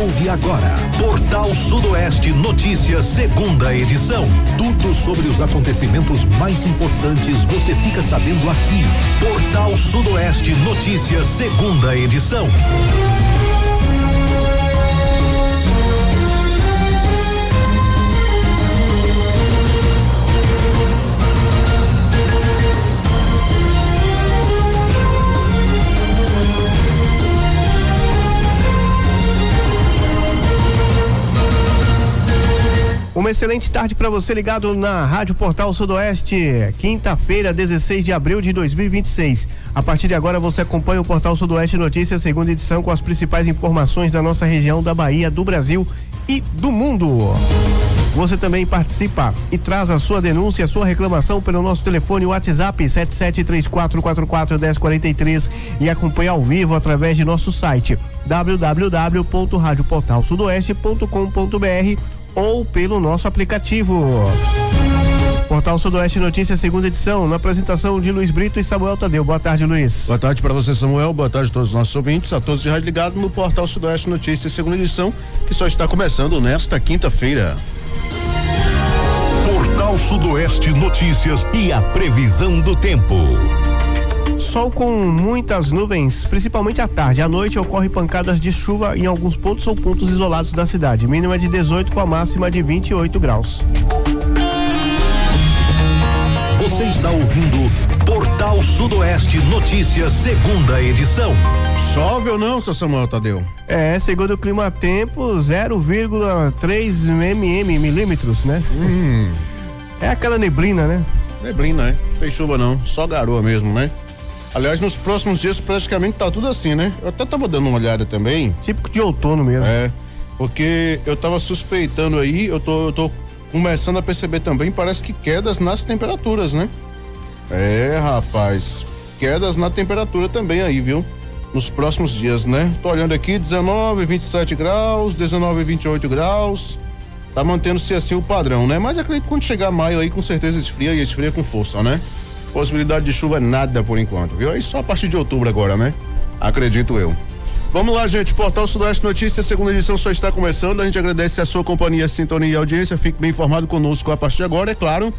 ouve agora Portal Sudoeste Notícias, segunda edição. Tudo sobre os acontecimentos mais importantes você fica sabendo aqui. Portal Sudoeste Notícias, segunda edição. Uma excelente tarde para você ligado na Rádio Portal Sudoeste, quinta-feira, 16 de abril de 2026. A partir de agora você acompanha o Portal Sudoeste Notícias, segunda edição, com as principais informações da nossa região, da Bahia, do Brasil e do mundo. Você também participa e traz a sua denúncia, a sua reclamação pelo nosso telefone WhatsApp 7734441043 e acompanha ao vivo através de nosso site www.radioportalsudoeste.com.br ou pelo nosso aplicativo. Portal Sudoeste Notícias, segunda edição, na apresentação de Luiz Brito e Samuel Tadeu. Boa tarde, Luiz. Boa tarde para você, Samuel. Boa tarde a todos os nossos ouvintes, a todos de rádio ligado no Portal Sudoeste Notícias, segunda edição, que só está começando nesta quinta-feira. Portal Sudoeste Notícias e a previsão do tempo. Sol com muitas nuvens, principalmente à tarde. À noite ocorre pancadas de chuva em alguns pontos ou pontos isolados da cidade. Mínima de 18 com a máxima de 28 graus. Você está ouvindo Portal Sudoeste Notícias, segunda edição. Chove ou não, seu Samuel Tadeu? Segundo o Clima Tempo, 0,3 milímetros, né? É aquela neblina, né? Neblina, né? Tem chuva não, só garoa mesmo, né? Aliás, nos próximos dias praticamente tá tudo assim, né? Eu até tava dando uma olhada também. Típico de outono mesmo. Porque eu tava suspeitando aí, eu tô começando a perceber também, parece que quedas nas temperaturas, né? Rapaz, quedas na temperatura também aí, viu? Nos próximos dias, né? Tô olhando aqui, 19, 27 graus, 19, 28 graus. Tá mantendo-se assim o padrão, né? Mas acredito que quando chegar maio aí, com certeza esfria e esfria com força, né? Possibilidade de chuva nada por enquanto, viu? Aí só a partir de outubro agora, né? Acredito eu. Vamos lá, gente, Portal Sudoeste Notícias, segunda edição só está começando, a gente agradece a sua companhia, sintonia e audiência, fique bem informado conosco a partir de agora, é claro,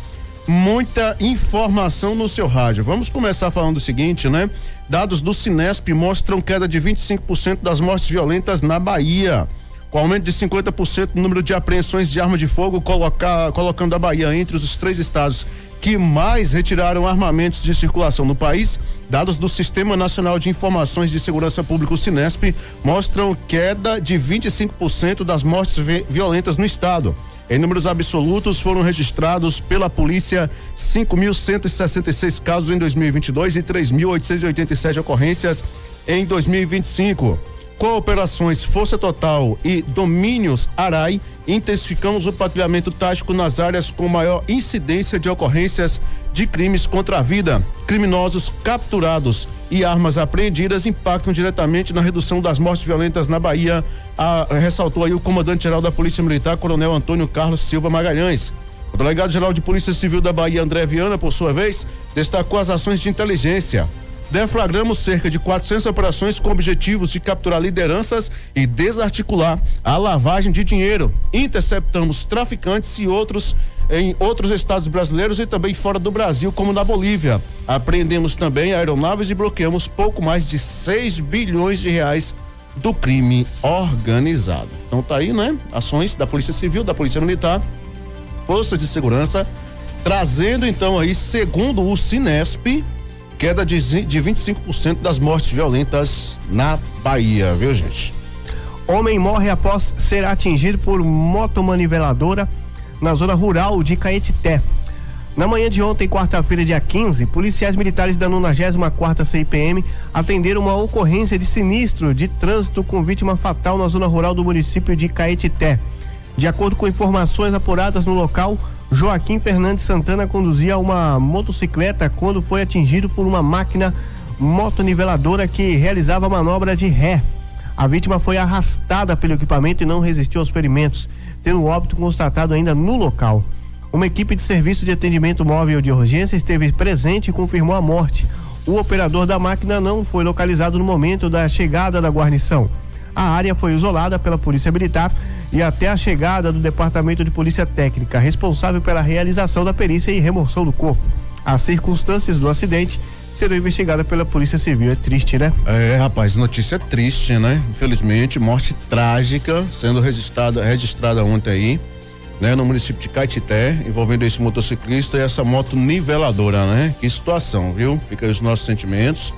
muita informação no seu rádio. Vamos começar falando o seguinte, né? Dados do Cinesp mostram queda de 25% das mortes violentas na Bahia. Com aumento de 50% no número de apreensões de arma de fogo, colocando a Bahia entre os 3 estados que mais retiraram armamentos de circulação no país, dados do Sistema Nacional de Informações de Segurança Pública, o Cinesp, mostram queda de 25% das mortes violentas no estado. Em números absolutos, foram registrados pela polícia 5.166 casos em 2022 e 3.887 ocorrências em 2025. Com operações Força Total e Domínios Arai, intensificamos o patrulhamento tático nas áreas com maior incidência de ocorrências de crimes contra a vida. Criminosos capturados e armas apreendidas impactam diretamente na redução das mortes violentas na Bahia, ressaltou aí o comandante-geral da Polícia Militar, Coronel Antônio Carlos Silva Magalhães. O delegado-geral de Polícia Civil da Bahia, André Viana, por sua vez, destacou as ações de inteligência. Deflagramos cerca de 400 operações com objetivos de capturar lideranças e desarticular a lavagem de dinheiro. Interceptamos traficantes e outros em outros estados brasileiros e também fora do Brasil, como na Bolívia. Apreendemos também aeronaves e bloqueamos pouco mais de 6 bilhões de reais do crime organizado. Então tá aí, né? Ações da Polícia Civil, da Polícia Militar, Forças de Segurança, trazendo então aí, segundo o Cinesp, queda de 25% das mortes violentas na Bahia, viu, gente? Homem morre após ser atingido por motomaniveladora na zona rural de Caetité. Na manhã de ontem, quarta-feira, dia 15, policiais militares da 94ª CIPM atenderam uma ocorrência de sinistro de trânsito com vítima fatal na zona rural do município de Caetité. De acordo com informações apuradas no local, Joaquim Fernandes Santana conduzia uma motocicleta quando foi atingido por uma máquina motoniveladora que realizava a manobra de ré. A vítima foi arrastada pelo equipamento e não resistiu aos ferimentos, tendo óbito constatado ainda no local. Uma equipe de serviço de atendimento móvel de urgência esteve presente e confirmou a morte. O operador da máquina não foi localizado no momento da chegada da guarnição. A área foi isolada pela Polícia Militar e até a chegada do Departamento de Polícia Técnica, responsável pela realização da perícia e remoção do corpo. As circunstâncias do acidente serão investigadas pela Polícia Civil. É triste, né? Rapaz, notícia triste, né? Infelizmente, morte trágica sendo registrada ontem aí, né? No município de Caetité, envolvendo esse motociclista e essa moto niveladora, né? Que situação, viu? Fica aí os nossos sentimentos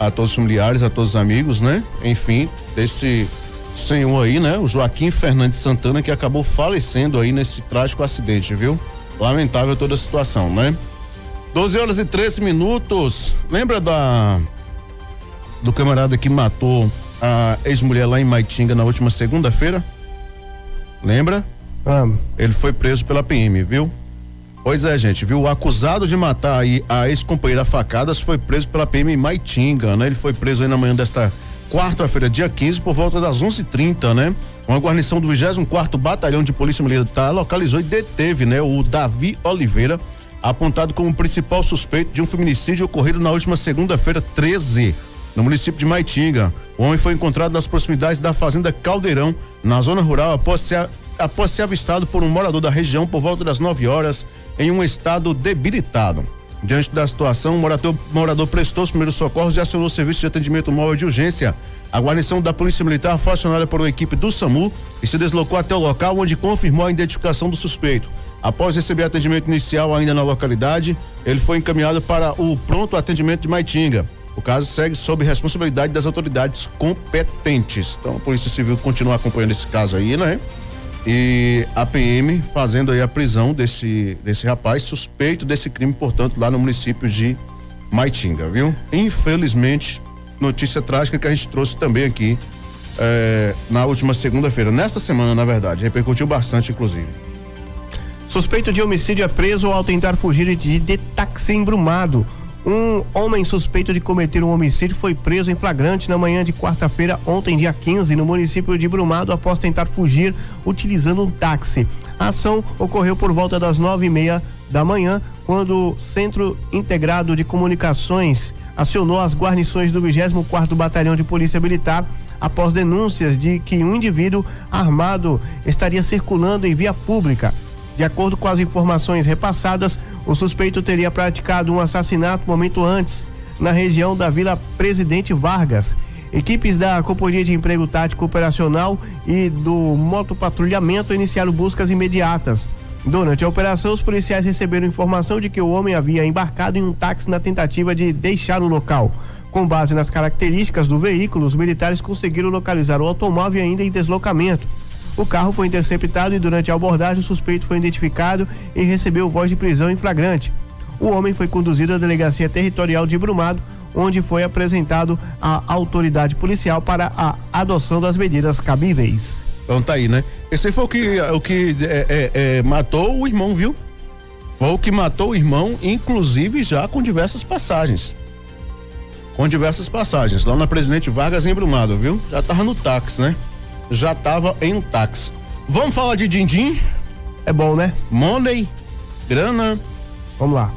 a todos os familiares, a todos os amigos, né? Enfim, desse senhor aí, né? O Joaquim Fernandes Santana, que acabou falecendo aí nesse trágico acidente, viu? Lamentável toda a situação, né? 12h13. Lembra do camarada que matou a ex-mulher lá em Maitinga na última segunda-feira? Lembra? Ele foi preso pela PM, viu? Pois é, gente, viu? O acusado de matar aí a ex-companheira a facadas foi preso pela PM em Maitinga, né? Ele foi preso aí na manhã desta quarta-feira, dia 15, por volta das 11h30, né? Uma guarnição do 24º Batalhão de Polícia Militar localizou e deteve, né? O Davi Oliveira, apontado como principal suspeito de um feminicídio ocorrido na última segunda-feira, 13, no município de Maitinga. O homem foi encontrado nas proximidades da fazenda Caldeirão, na zona rural, após ser avistado por um morador da região por volta das 9 horas, em um estado debilitado. Diante da situação, o morador prestou os primeiros socorros e acionou o serviço de atendimento móvel de urgência. A guarnição da Polícia Militar foi acionada por uma equipe do SAMU e se deslocou até o local, onde confirmou a identificação do suspeito. Após receber atendimento inicial ainda na localidade, ele foi encaminhado para o pronto atendimento de Maitinga. O caso segue sob responsabilidade das autoridades competentes. Então a Polícia Civil continua acompanhando esse caso aí, né? E a PM fazendo aí a prisão desse rapaz suspeito desse crime, portanto, lá no município de Maitinga, viu? Infelizmente, notícia trágica que a gente trouxe também aqui na última segunda-feira, nesta semana, na verdade, repercutiu bastante, inclusive. Suspeito de homicídio é preso ao tentar fugir de táxi em Brumado. Um homem suspeito de cometer um homicídio foi preso em flagrante na manhã de quarta-feira, ontem, dia 15, no município de Brumado, após tentar fugir utilizando um táxi. A ação ocorreu por volta das 9h30 da manhã, quando o Centro Integrado de Comunicações acionou as guarnições do 24º Batalhão de Polícia Militar após denúncias de que um indivíduo armado estaria circulando em via pública. De acordo com as informações repassadas, o suspeito teria praticado um assassinato momento antes, na região da Vila Presidente Vargas. Equipes da Companhia de Emprego Tático Operacional e do Motopatrulhamento iniciaram buscas imediatas. Durante a operação, os policiais receberam informação de que o homem havia embarcado em um táxi na tentativa de deixar o local. Com base nas características do veículo, os militares conseguiram localizar o automóvel ainda em deslocamento. O carro foi interceptado e durante a abordagem o suspeito foi identificado e recebeu voz de prisão em flagrante. O homem foi conduzido à Delegacia Territorial de Brumado, onde foi apresentado à autoridade policial para a adoção das medidas cabíveis. Então tá aí, né? Esse aí foi o que matou o irmão, viu? Foi o que matou o irmão, inclusive já com diversas passagens. Lá na Presidente Vargas, em Brumado, viu? Já tava no táxi, né? Já tava em um táxi. Vamos falar de din-din? É bom, né? Money, grana. Vamos lá.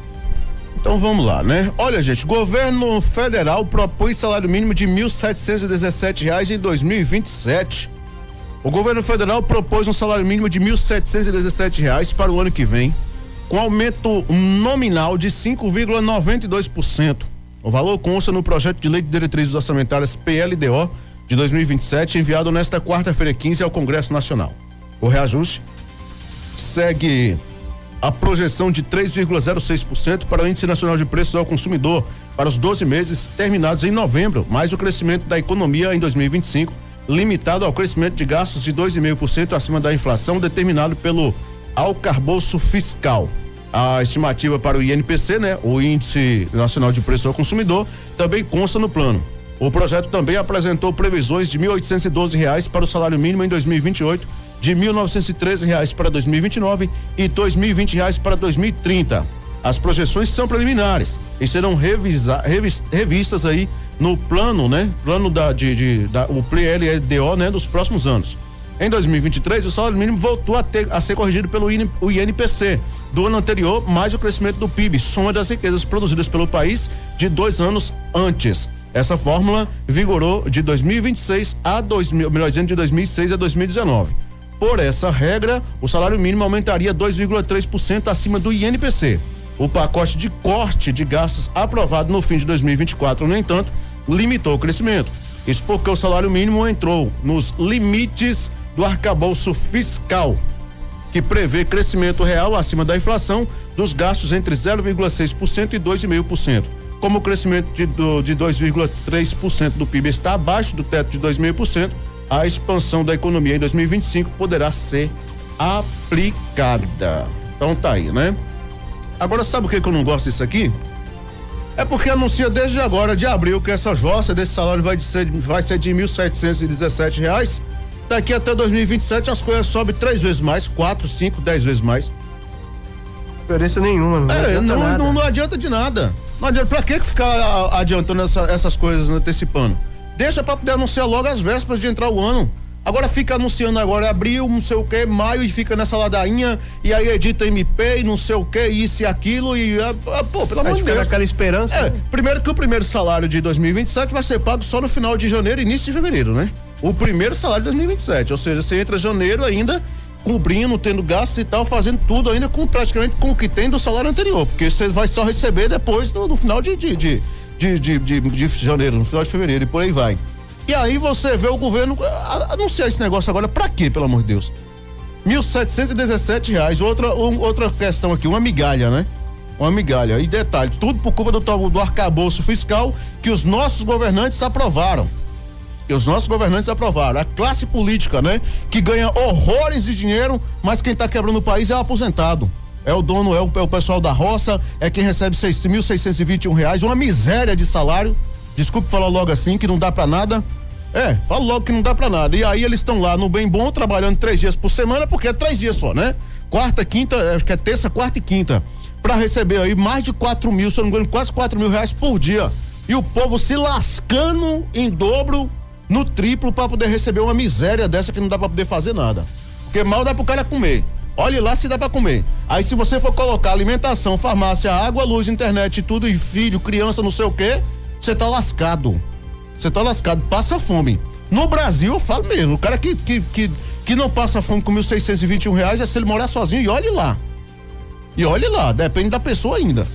Então vamos lá, né? Olha, gente, governo federal propõe salário mínimo de R$ 1.717 em 2027. O governo federal propôs um salário mínimo de R$ 1.717 para o ano que vem, com aumento nominal de 5,92%. O valor consta no projeto de lei de diretrizes orçamentárias PLDO de 2027, enviado nesta quarta-feira 15 ao Congresso Nacional. O reajuste segue a projeção de 3,06% para o Índice Nacional de Preços ao Consumidor para os 12 meses terminados em novembro, mais o crescimento da economia em 2025, limitado ao crescimento de gastos de 2,5% acima da inflação determinado pelo arcabouço fiscal. A estimativa para o INPC, né, o Índice Nacional de Preços ao Consumidor, também consta no plano. O projeto também apresentou previsões de R$ 1.812 para o salário mínimo em 2028, de R$ 1.913 para 2029 e R$ 2.020 para 2030. As projeções são preliminares e serão revistas aí no plano, né? Plano o PLDO, né? Dos próximos anos. Em 2023, o salário mínimo voltou a ser corrigido pelo INPC do ano anterior, mais o crescimento do PIB, soma das riquezas produzidas pelo país de 2 anos antes. Essa fórmula vigorou de 2026 a de 2006 a 2019. Por essa regra, o salário mínimo aumentaria 2,3% acima do INPC. O pacote de corte de gastos aprovado no fim de 2024, no entanto, limitou o crescimento. Isso porque o salário mínimo entrou nos limites do arcabouço fiscal, que prevê crescimento real acima da inflação dos gastos entre 0,6% e 2,5%. Como o crescimento de 2,3% do PIB está abaixo do teto de 2,5%, a expansão da economia em 2025 poderá ser aplicada. Então tá aí, né? Agora, sabe o que eu não gosto disso aqui? É porque anuncia desde agora, de abril, que essa jossa desse salário vai ser de R$1.717. Daqui até 2027 as coisas sobem 3 vezes mais, 4, 5, 10 vezes mais. Diferença nenhuma, não adianta de nada. Não adianta, pra que ficar adiantando essas coisas, antecipando? Deixa pra poder anunciar logo as vésperas de entrar o ano. Agora fica anunciando agora abril, não sei o que, maio, e fica nessa ladainha, e aí edita MP, e não sei o que, isso e aquilo, e pô, pelo amor de Deus. Aquela esperança. Primeiro que o primeiro salário de 2027 vai ser pago só no final de janeiro, início de fevereiro, né? O primeiro salário de 2027, ou seja, você entra em janeiro ainda, cobrindo, tendo gastos e tal, fazendo tudo ainda praticamente com o que tem do salário anterior, porque você vai só receber depois no final de janeiro, no final de fevereiro, e por aí vai. E aí você vê o governo anunciar esse negócio agora, pra quê, pelo amor de Deus? R$1.717, outra questão aqui, uma migalha, né? Uma migalha, e detalhe, tudo por culpa do arcabouço fiscal que os nossos governantes aprovaram. A classe política, né? Que ganha horrores de dinheiro, mas quem tá quebrando o país é o aposentado. É o dono, é o pessoal da roça, é quem recebe R$6.621, uma miséria de salário. Desculpe falar logo assim, que não dá pra nada. Falo logo que não dá pra nada. E aí eles estão lá no bem bom, trabalhando 3 dias por semana, porque é 3 dias só, né? Quarta, quinta, acho que é terça, quarta e quinta. Pra receber aí mais de 4 mil, se eu não me engano, quase R$4.000 por dia. E o povo se lascando em dobro, no triplo, pra poder receber uma miséria dessa que não dá pra poder fazer nada. Porque mal dá pro cara comer. Olhe lá se dá pra comer. Aí se você for colocar alimentação, farmácia, água, luz, internet, tudo, e filho, criança, não sei o quê, você tá lascado. Passa fome. No Brasil, eu falo mesmo, o cara que não passa fome com R$1.621 é se ele morar sozinho, e olhe lá, depende da pessoa ainda.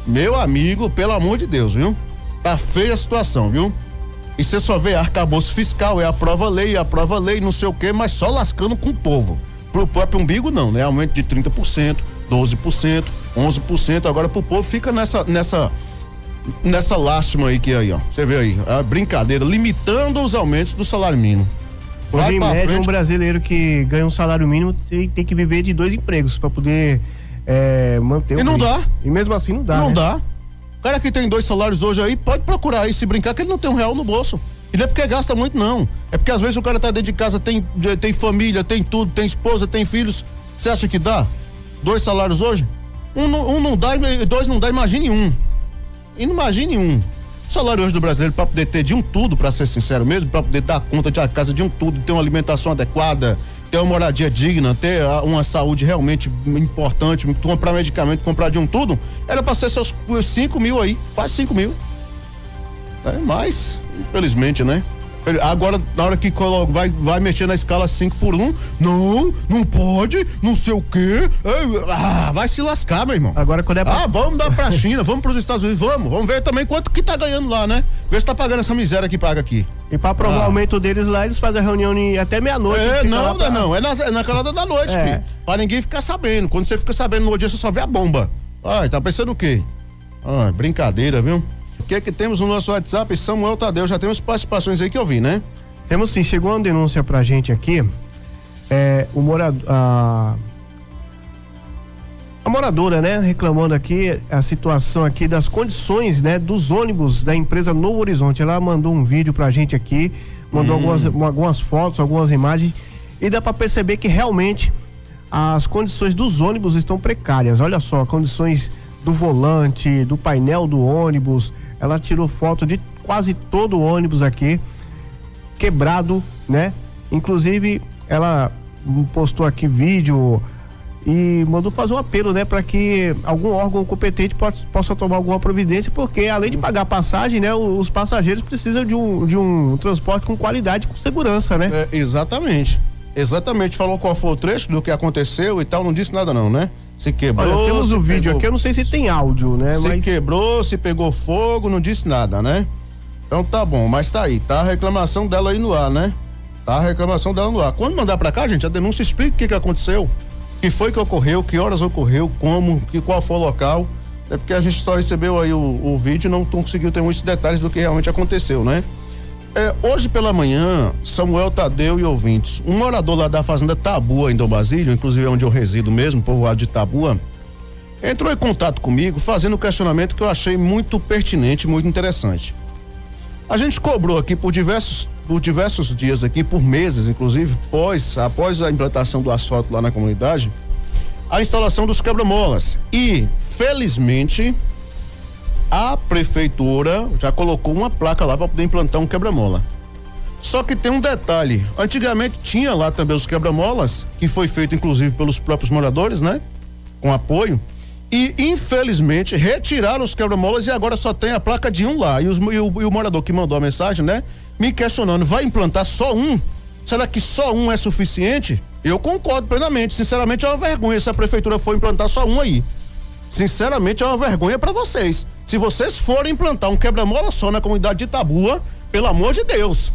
Meu amigo, pelo amor de Deus, viu? Tá feia a situação, viu? E você só vê arcabouço fiscal, aprova lei, não sei o quê, mas só lascando com o povo. Pro próprio umbigo não, né? Aumento de 30%, 12%, 11%, agora pro povo fica nessa lástima aí que aí, ó. Você vê aí, a brincadeira, limitando os aumentos do salário mínimo. Hoje, em média, um brasileiro que ganha um salário mínimo tem que viver de 2 empregos para poder manter o. E não dá. E mesmo assim não dá. Não dá. O cara que tem 2 salários hoje aí, pode procurar aí, se brincar, que ele não tem R$1 no bolso. E não é porque gasta muito, não. É porque às vezes o cara tá dentro de casa, tem família, tem tudo, tem esposa, tem filhos. Você acha que dá? 2 salários hoje? Um não dá, 2 não dá, imagine um. E não imagine um. O salário hoje do brasileiro, para poder ter de um tudo, para ser sincero mesmo, para poder dar conta de a casa de um tudo, ter uma alimentação adequada, ter uma moradia digna, ter uma saúde realmente importante, comprar medicamento, comprar de um tudo, era para ser seus 5 mil aí, quase 5 mil. Mas, infelizmente, né? Agora, na hora que vai mexer na escala 5 por 1, não pode, não sei o quê. Vai se lascar, meu irmão. Agora, quando vamos dar pra China, vamos pros Estados Unidos, vamos ver também quanto que tá ganhando lá, né? Ver se tá pagando essa miséria que paga aqui. E pra aprovar o aumento deles lá, eles fazem a reunião até meia-noite. Não, é na calada da noite, filho. Pra ninguém ficar sabendo. Quando você fica sabendo no dia, você só vê a bomba. Tá pensando o quê? Brincadeira, viu? O que é que temos no nosso WhatsApp? Samuel Tadeu, já temos participações aí que eu vi, né? Temos sim, chegou uma denúncia pra gente aqui, o morador, a moradora, né, reclamando aqui a situação aqui das condições, né, dos ônibus da empresa Novo Horizonte. Ela mandou um vídeo pra gente aqui, mandou algumas fotos, algumas imagens, e dá pra perceber que realmente as condições dos ônibus estão precárias. Olha só, condições do volante, do painel do ônibus. Ela tirou foto de quase todo o ônibus aqui, quebrado, né? Inclusive, ela postou aqui vídeo e mandou fazer um apelo, né, para que algum órgão competente possa tomar alguma providência, porque além de pagar passagem, né, os passageiros precisam de um transporte com qualidade, com segurança, né? Exatamente. Falou qual foi o trecho do que aconteceu e tal, não disse nada não, né? Se quebrou. Olha, temos o vídeo aqui, eu não sei se tem áudio, né? Se quebrou, se pegou fogo, não disse nada, né? Então tá bom, mas tá aí, tá a reclamação dela aí no ar, né? Tá a reclamação dela no ar. Quando mandar pra cá, gente, a denúncia explica o que aconteceu, o que foi que ocorreu, que horas ocorreu, como, qual foi o local. É porque a gente só recebeu aí o vídeo e não conseguiu ter muitos detalhes do que realmente aconteceu, né? Hoje pela manhã, Samuel Tadeu e ouvintes, um morador lá da fazenda Tabua, em Dom Basílio, inclusive onde eu resido mesmo, povoado de Tabua, entrou em contato comigo fazendo um questionamento que eu achei muito pertinente, muito interessante. A gente cobrou aqui por diversos dias aqui, por meses inclusive, após a implantação do asfalto lá na comunidade, a instalação dos quebra-molas. E, felizmente, a prefeitura já colocou uma placa lá para poder implantar um quebra-mola. Só que tem um detalhe, antigamente tinha lá também os quebra-molas, que foi feito inclusive pelos próprios moradores, né? Com apoio, e infelizmente retiraram os quebra-molas e agora só tem a placa de um lá. E o morador que mandou a mensagem, né? Me questionando, vai implantar só um? Será que só um é suficiente? Eu concordo plenamente, sinceramente é uma vergonha se a prefeitura for implantar só um aí. Sinceramente é uma vergonha para vocês. Se vocês forem implantar um quebra-mola só na comunidade de Tabua, pelo amor de Deus,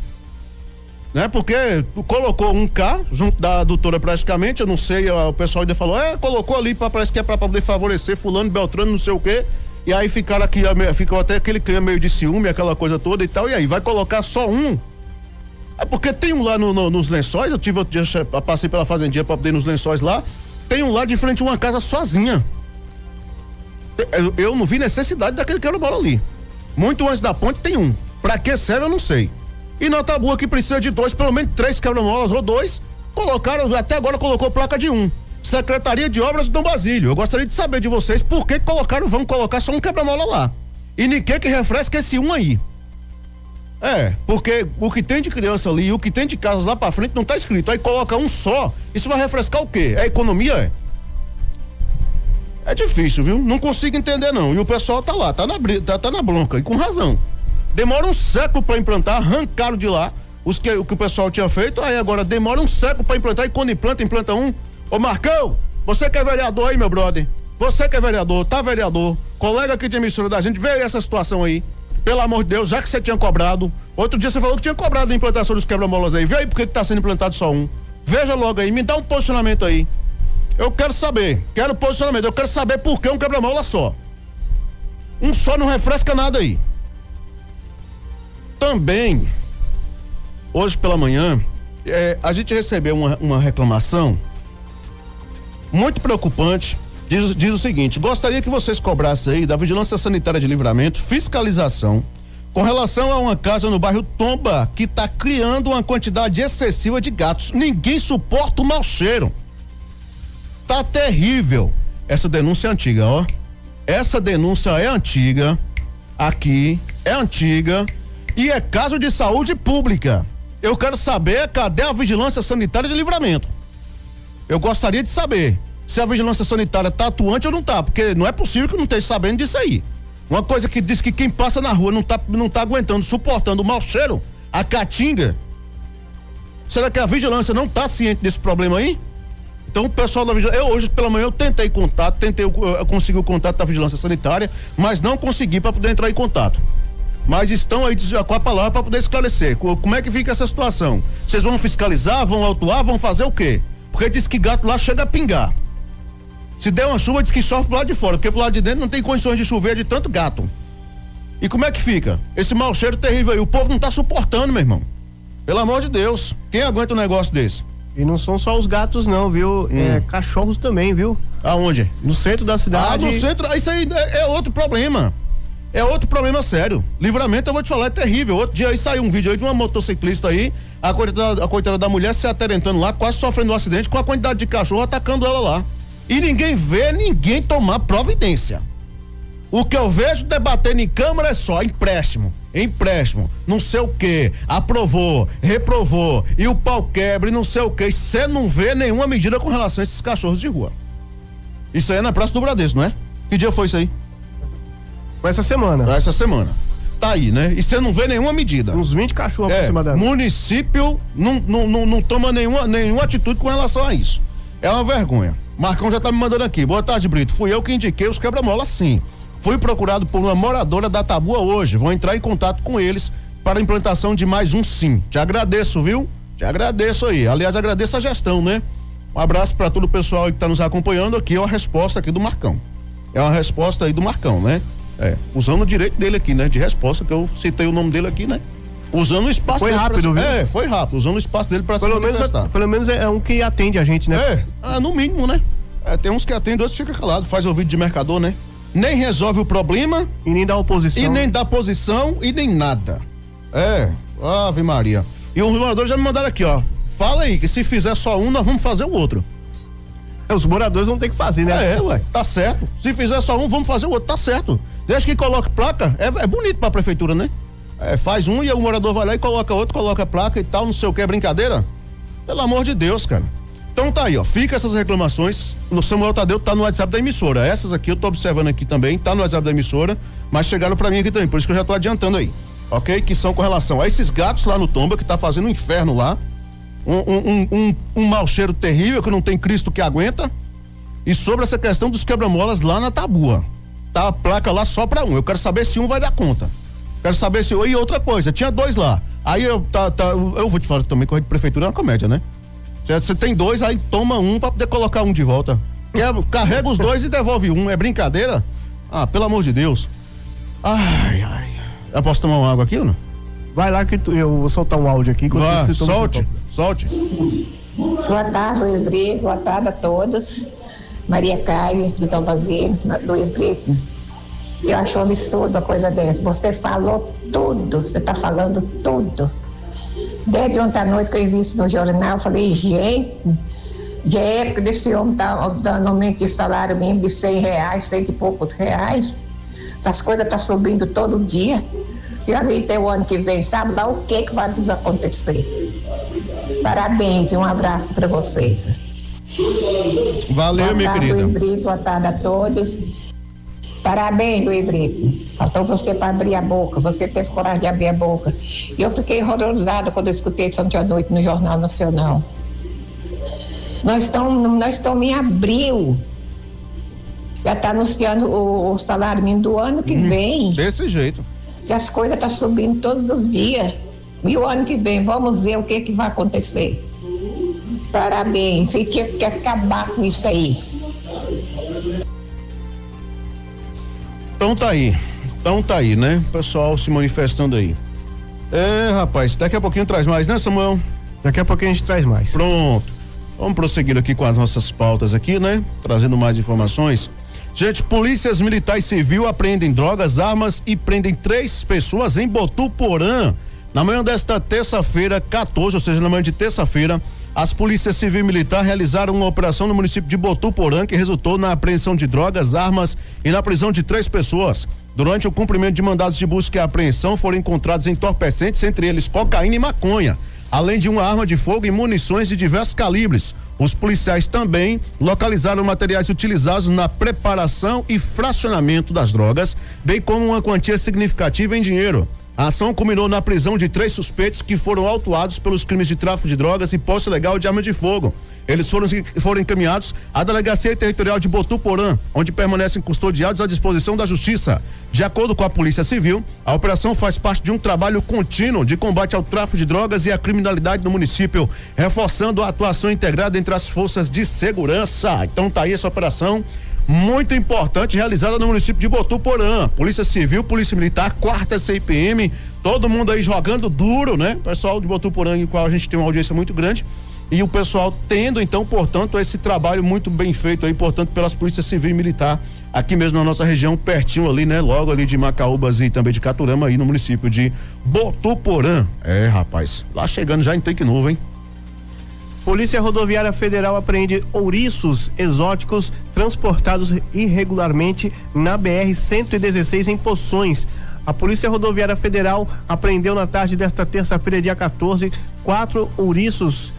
né? Porque colocou um K junto da adutora praticamente, eu não sei, o pessoal ainda falou, colocou ali parece que é para poder favorecer fulano, beltrano, não sei o quê, e aí ficou até aquele clima meio de ciúme, aquela coisa toda e tal, e aí vai colocar só um? É porque tem um lá nos Lençóis, eu passei pela fazendinha para poder ir nos Lençóis lá, tem um lá de frente a uma casa sozinha. Eu não vi necessidade daquele quebra-mola ali. Muito antes da ponte tem um. Pra que serve eu não sei. E na Tabua que precisa de dois, pelo menos 3 quebra-molas ou 2, até agora colocou placa de 1. Secretaria de Obras de Dom Basílio. Eu gostaria de saber de vocês por que vão colocar só um quebra-mola lá. E ninguém que refresca esse um aí. Porque o que tem de criança ali e o que tem de casas lá pra frente não tá escrito. Aí coloca um só, isso vai refrescar o quê? É economia, É difícil, viu? Não consigo entender não. E o pessoal tá lá, tá na bronca, e com razão. Demora um século para implantar, arrancaram de lá o que o pessoal tinha feito, aí agora demora um século para implantar, e quando implanta um. Ô Marcão, você que é vereador aí, meu brother, você que é vereador, colega aqui de emissora da gente, veio essa situação aí, pelo amor de Deus, já que você tinha cobrado, outro dia você falou que tinha cobrado a implantação dos quebra-molas aí, vê aí por que tá sendo implantado só um, veja logo aí, me dá um posicionamento aí. Eu quero saber, posicionamento, eu quero saber por que um quebra-mola só. Um só não refresca nada aí. Também, hoje pela manhã, a gente recebeu uma reclamação muito preocupante, diz o seguinte, gostaria que vocês cobrassem aí da Vigilância Sanitária de Livramento, fiscalização, com relação a uma casa no bairro Tomba, que está criando uma quantidade excessiva de gatos. Ninguém suporta o mau cheiro. Tá terrível. Essa denúncia é antiga, ó. Essa denúncia é antiga. Aqui é antiga e é caso de saúde pública. Eu quero saber cadê a Vigilância Sanitária de Livramento. Eu gostaria de saber se a Vigilância Sanitária tá atuante ou não tá, porque não é possível que eu não esteja sabendo disso aí. Uma coisa que diz que quem passa na rua não tá aguentando, suportando o mau cheiro, a caatinga. Será que a Vigilância não tá ciente desse problema aí? Então o pessoal da Vigilância, hoje pela manhã eu tentei conseguir o contato da Vigilância Sanitária, mas não consegui para poder entrar em contato. Mas estão aí com a palavra para poder esclarecer. Como é que fica essa situação? Vocês vão fiscalizar, vão autuar, vão fazer o quê? Porque diz que gato lá chega a pingar. Se der uma chuva, diz que chove pro lado de fora, porque pro lado de dentro não tem condições de chover de tanto gato. E como é que fica? Esse mau cheiro terrível aí, o povo não tá suportando, meu irmão. Pelo amor de Deus, quem aguenta um negócio desse? E não são só os gatos não, viu? Cachorros também, viu? Aonde? No centro da cidade. No centro, isso aí é outro problema. É outro problema sério. Livramento, eu vou te falar, é terrível. Outro dia aí saiu um vídeo aí de uma motociclista aí, a coitada da mulher se aterentando lá, quase sofrendo um acidente com a quantidade de cachorro atacando ela lá. E ninguém vê ninguém tomar providência. O que eu vejo debatendo em Câmara é só empréstimo, não sei o que, aprovou, reprovou, e o pau quebra e não sei o que. Você não vê nenhuma medida com relação a esses cachorros de rua. Isso aí é na Praça do Bradesco, não é? Que dia foi isso aí? Essa semana. Essa semana. Tá aí, né? E você não vê nenhuma medida. Uns 20 cachorros aproximadamente. Município não toma nenhuma atitude com relação a isso. É uma vergonha. Marcão já tá me mandando aqui. Boa tarde, Brito. Fui eu que indiquei os quebra-molas, sim. Fui procurado por uma moradora da Tabua hoje. Vou entrar em contato com eles para a implantação de mais um, sim. Te agradeço, viu? Te agradeço aí. Aliás, agradeço a gestão, né? Um abraço para todo o pessoal que tá nos acompanhando aqui. É uma resposta aqui do Marcão. É uma resposta aí do Marcão, né? Usando o direito dele aqui, né? De resposta, que eu citei o nome dele aqui, né? Usando o espaço foi dele. Rápido, viu? Foi rápido, usando o espaço dele para se manifestar. Pelo menos é um que atende a gente, né? No mínimo, né? Tem uns que atendem, outros ficam calados, faz ouvido de mercador, né? Nem resolve o problema. E nem dá oposição. E nem dá posição e nem nada. Ave Maria. E os moradores já me mandaram aqui, ó. Fala aí, que se fizer só um, nós vamos fazer o outro. Os moradores vão ter que fazer, né? Tá certo. Se fizer só um, vamos fazer o outro, tá certo. Desde que coloque placa, é bonito pra prefeitura, né? Faz um e o morador vai lá e coloca outro, coloca a placa e tal, não sei o que, é brincadeira? Pelo amor de Deus, cara. Então tá aí, ó, fica essas reclamações, no Samuel Tadeu tá no WhatsApp da emissora, essas aqui eu tô observando aqui também, tá no WhatsApp da emissora, mas chegaram pra mim aqui também, por isso que eu já tô adiantando aí, ok? Que são com relação a esses gatos lá no Tomba, que tá fazendo um inferno lá, um mau cheiro terrível, que não tem Cristo que aguenta, e sobre essa questão dos quebra-molas lá na Tabua, tá a placa lá só pra um, eu quero saber se um vai dar conta, quero saber se, e outra coisa, tinha 2 lá, aí eu vou te falar também, correr de prefeitura é uma comédia, né? Você tem 2, aí toma um pra poder colocar um de volta. Carrega os 2 e devolve um. É brincadeira? Pelo amor de Deus. Ai. Eu posso tomar uma água aqui ou não? Vai lá que eu vou soltar um áudio aqui. Solte. Boa tarde, Luiz Brito. Boa tarde a todos. Maria Carlos, do Tom Vazio, Luiz Brito. Eu acho um absurdo a coisa dessa. Você falou tudo. Você tá falando tudo. Desde ontem à noite que eu vi isso no jornal, eu falei, gente, já é época desse homem tá dando aumento de salário mínimo de R$100, 100 e poucos reais. Essas coisas tá subindo todo dia. E aí até o ano que vem, sabe lá o que vai acontecer. Parabéns e um abraço para vocês. Valeu, minha querida. Luiz Brito, boa tarde a todos. Parabéns, Luiz Brito. Faltou você para abrir a boca. Você teve coragem de abrir a boca. E eu fiquei horrorizada quando eu escutei isso ontem à noite no Jornal Nacional. Nós estamos em abril. Já está anunciando o salário mínimo do ano que vem. Desse jeito. Se as coisas estão subindo todos os dias. E o ano que vem, vamos ver o que vai acontecer. Parabéns. E tinha que acabar com isso aí. Então tá aí, né? O pessoal se manifestando aí. Rapaz, daqui a pouquinho traz mais, né, Samuel? Daqui a pouquinho a gente traz mais. Pronto. Vamos prosseguir aqui com as nossas pautas aqui, né? Trazendo mais informações. Gente, polícias militares civil apreendem drogas, armas e prendem 3 pessoas em Botuporã. Na manhã desta terça-feira, 14, ou seja, na manhã de terça-feira, as polícias civil e militar realizaram uma operação no município de Botuporã que resultou na apreensão de drogas, armas e na prisão de 3 pessoas. Durante o cumprimento de mandados de busca e apreensão foram encontrados entorpecentes, entre eles cocaína e maconha, além de uma arma de fogo e munições de diversos calibres. Os policiais também localizaram materiais utilizados na preparação e fracionamento das drogas, bem como uma quantia significativa em dinheiro. A ação culminou na prisão de 3 suspeitos que foram autuados pelos crimes de tráfico de drogas e posse ilegal de arma de fogo. Eles foram encaminhados à Delegacia Territorial de Botuporã, onde permanecem custodiados à disposição da Justiça. De acordo com a Polícia Civil, a operação faz parte de um trabalho contínuo de combate ao tráfico de drogas e à criminalidade no município, reforçando a atuação integrada entre as forças de segurança. Então tá aí essa operação muito importante realizada no município de Botuporã. Polícia Civil, Polícia Militar, 4ª CPM, todo mundo aí jogando duro, né? Pessoal de Botuporã, em qual a gente tem uma audiência muito grande, e o pessoal tendo, então, portanto, esse trabalho muito bem feito aí, portanto, pelas polícias civil e militar, aqui mesmo na nossa região, pertinho ali, né? Logo ali de Macaúbas e também de Caturama, aí no município de Botuporã. Rapaz, lá chegando já em Tanque Novo, hein? Polícia Rodoviária Federal apreende ouriços exóticos transportados irregularmente na BR-116 em Poções. A Polícia Rodoviária Federal apreendeu na tarde desta terça-feira, dia 14, 4 ouriços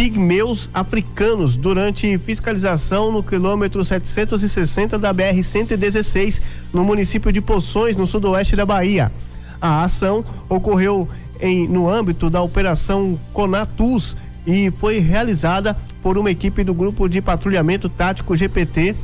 pigmeus africanos durante fiscalização no quilômetro 760 da BR-116, no município de Poções, no sudoeste da Bahia. A ação ocorreu no âmbito da Operação Conatus e foi realizada por uma equipe do Grupo de Patrulhamento Tático GPT,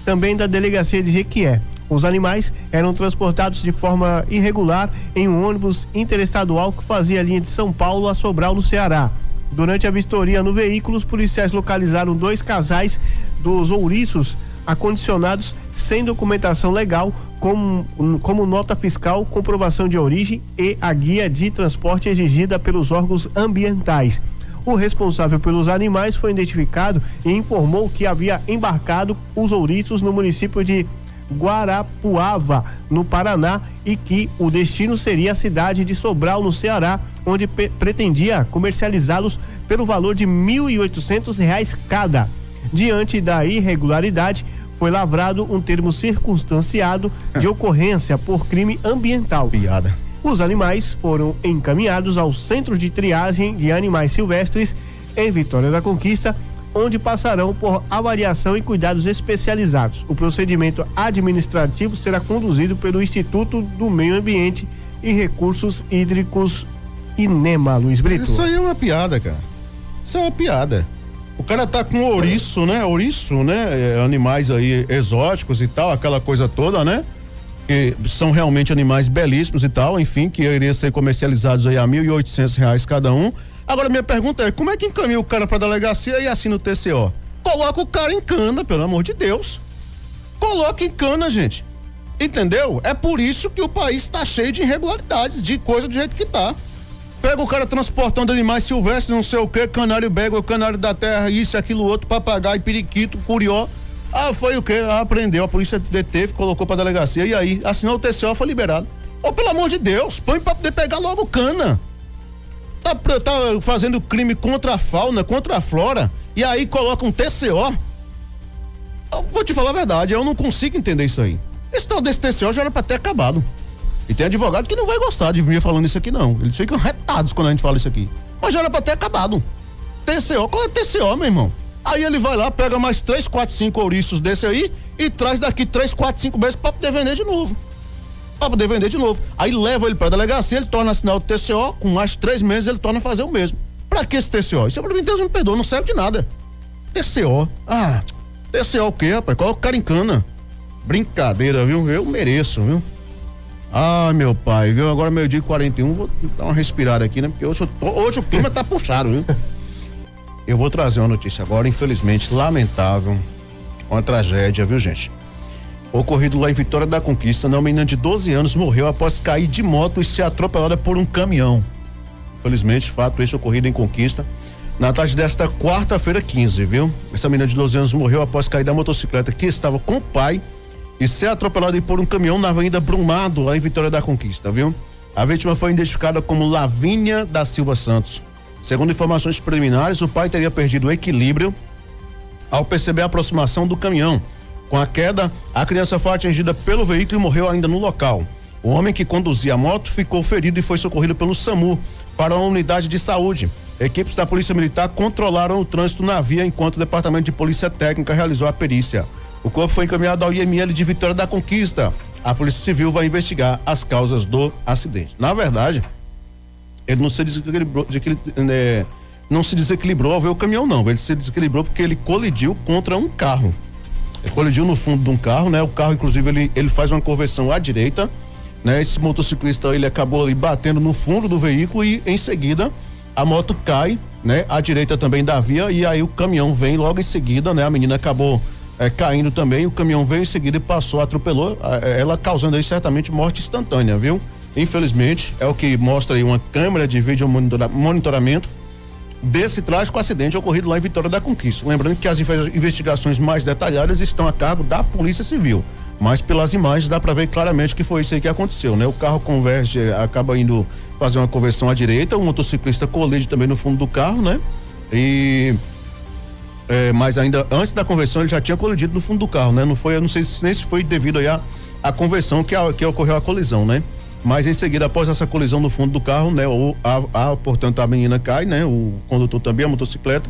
também da Delegacia de Jequié. Os animais eram transportados de forma irregular em um ônibus interestadual que fazia a linha de São Paulo a Sobral, no Ceará. Durante a vistoria no veículo, os policiais localizaram 2 casais dos ouriços acondicionados sem documentação legal, como nota fiscal, comprovação de origem e a guia de transporte exigida pelos órgãos ambientais. O responsável pelos animais foi identificado e informou que havia embarcado os ouriços no município de Guarapuava, no Paraná, e que o destino seria a cidade de Sobral, no Ceará, onde pretendia comercializá-los pelo valor de R$ 1.800 cada. Diante da irregularidade, foi lavrado um termo circunstanciado de ocorrência por crime ambiental. Piada. Os animais foram encaminhados ao Centro de Triagem de Animais Silvestres em Vitória da Conquista, onde passarão por avaliação e cuidados especializados. O procedimento administrativo será conduzido pelo Instituto do Meio Ambiente e Recursos Hídricos, INEMA. Luiz Brito. Isso aí é uma piada, cara. Isso é uma piada. O cara tá com ouriço, né? Animais aí exóticos e tal, aquela coisa toda, né? Que são realmente animais belíssimos e tal, enfim, que iriam ser comercializados aí a R$ 1.800 cada um. Agora, minha pergunta é, como é que encaminha o cara pra delegacia e assina o TCO? Coloca o cara em cana, pelo amor de Deus. Coloca em cana, gente. Entendeu? É por isso que o país tá cheio de irregularidades, de coisa do jeito que tá. Pega o cara transportando animais silvestres, não sei o que, canário bégua, canário da terra, isso, aquilo, outro, papagaio, periquito, curió. Ah, foi o quê? Ah, prendeu, a polícia deteve, colocou pra delegacia, e aí? Assinou o TCO, foi liberado. Ô, pelo amor de Deus, põe pra poder pegar logo cana. Tá fazendo crime contra a fauna, contra a flora, e aí coloca um TCO. Eu vou te falar a verdade, eu não consigo entender isso aí. Esse tal desse TCO já era pra ter acabado. E tem advogado que não vai gostar de vir falando isso aqui, não. Eles ficam retados quando a gente fala isso aqui. Mas já era pra ter acabado. TCO, qual é TCO, meu irmão? Aí ele vai lá, pega mais 3, 4, 5 ouriços desse aí e traz daqui 3, 4, 5 meses pra poder vender de novo. Aí leva ele pra delegacia, ele torna a assinar o TCO, com mais 3 meses ele torna a fazer o mesmo. Pra que esse TCO? Isso é pra mim, Deus me perdoa, não serve de nada. TCO? Ah, TCO o quê, rapaz? Coloca o cara em cana. Brincadeira, viu? Eu mereço, viu? Ah, meu pai, viu? Agora 12:41, vou dar uma respirada aqui, né? Porque hoje o clima tá puxado, viu? Eu vou trazer uma notícia agora, infelizmente, lamentável, uma tragédia, viu, gente? Ocorrido lá em Vitória da Conquista, uma menina de 12 anos morreu após cair de moto e ser atropelada por um caminhão. Infelizmente, fato este ocorrido em Conquista, na tarde desta quarta-feira 15, viu? Essa menina de 12 anos morreu após cair da motocicleta que estava com o pai e ser atropelada por um caminhão na Avenida Brumado, lá em Vitória da Conquista, viu? A vítima foi identificada como Lavínia da Silva Santos. Segundo informações preliminares, o pai teria perdido o equilíbrio ao perceber a aproximação do caminhão. Com a queda, a criança foi atingida pelo veículo e morreu ainda no local. O homem que conduzia a moto ficou ferido e foi socorrido pelo SAMU para uma unidade de saúde. Equipes da Polícia Militar controlaram o trânsito na via enquanto o Departamento de Polícia Técnica realizou a perícia. O corpo foi encaminhado ao IML de Vitória da Conquista. A Polícia Civil vai investigar as causas do acidente. Na verdade, ele não se desequilibrou ao ver o caminhão, não. Ele se desequilibrou porque ele colidiu contra um carro. Ele colidiu no fundo de um carro, né? O carro, inclusive, ele faz uma conversão à direita, né? Esse motociclista, ele acabou ali batendo no fundo do veículo e, em seguida, a moto cai, né? À direita também da via e aí o caminhão vem logo em seguida, né? A menina acabou caindo também, o caminhão veio em seguida e passou, atropelou, ela causando aí certamente morte instantânea, viu? Infelizmente, é o que mostra aí uma câmera de vídeo monitoramento desse trágico acidente ocorrido lá em Vitória da Conquista. Lembrando que as investigações mais detalhadas estão a cargo da Polícia Civil, mas pelas imagens dá para ver claramente que foi isso aí que aconteceu, né? O carro converge, acaba indo fazer uma conversão à direita, o motociclista colide também no fundo do carro, né? Mas ainda antes da conversão ele já tinha colidido no fundo do carro, né? Não foi, eu não sei nem se foi devido aí à conversão que ocorreu a colisão, né? Mas em seguida, após essa colisão no fundo do carro, né? Portanto, a menina cai, né? O condutor também, a motocicleta,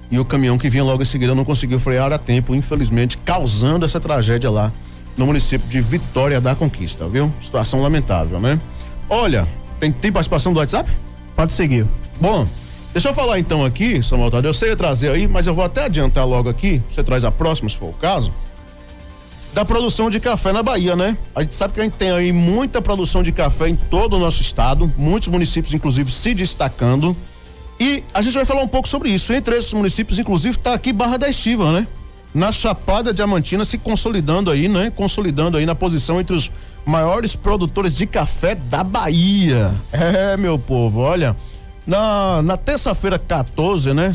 e o caminhão que vinha logo em seguida não conseguiu frear a tempo, infelizmente, causando essa tragédia lá no município de Vitória da Conquista, viu? Situação lamentável, né? Olha, tem participação do WhatsApp? Pode seguir. Bom, deixa eu falar então aqui, Samuel Tadeu, eu sei trazer aí, mas eu vou até adiantar logo aqui, você traz a próxima, se for o caso, da produção de café na Bahia, né? A gente sabe que a gente tem aí muita produção de café em todo o nosso estado, muitos municípios, inclusive, se destacando, e a gente vai falar um pouco sobre isso. Entre esses municípios, inclusive, tá aqui Barra da Estiva, né? Na Chapada Diamantina, se consolidando aí, né? Consolidando aí na posição entre os maiores produtores de café da Bahia. Meu povo, olha, na terça-feira 14, né?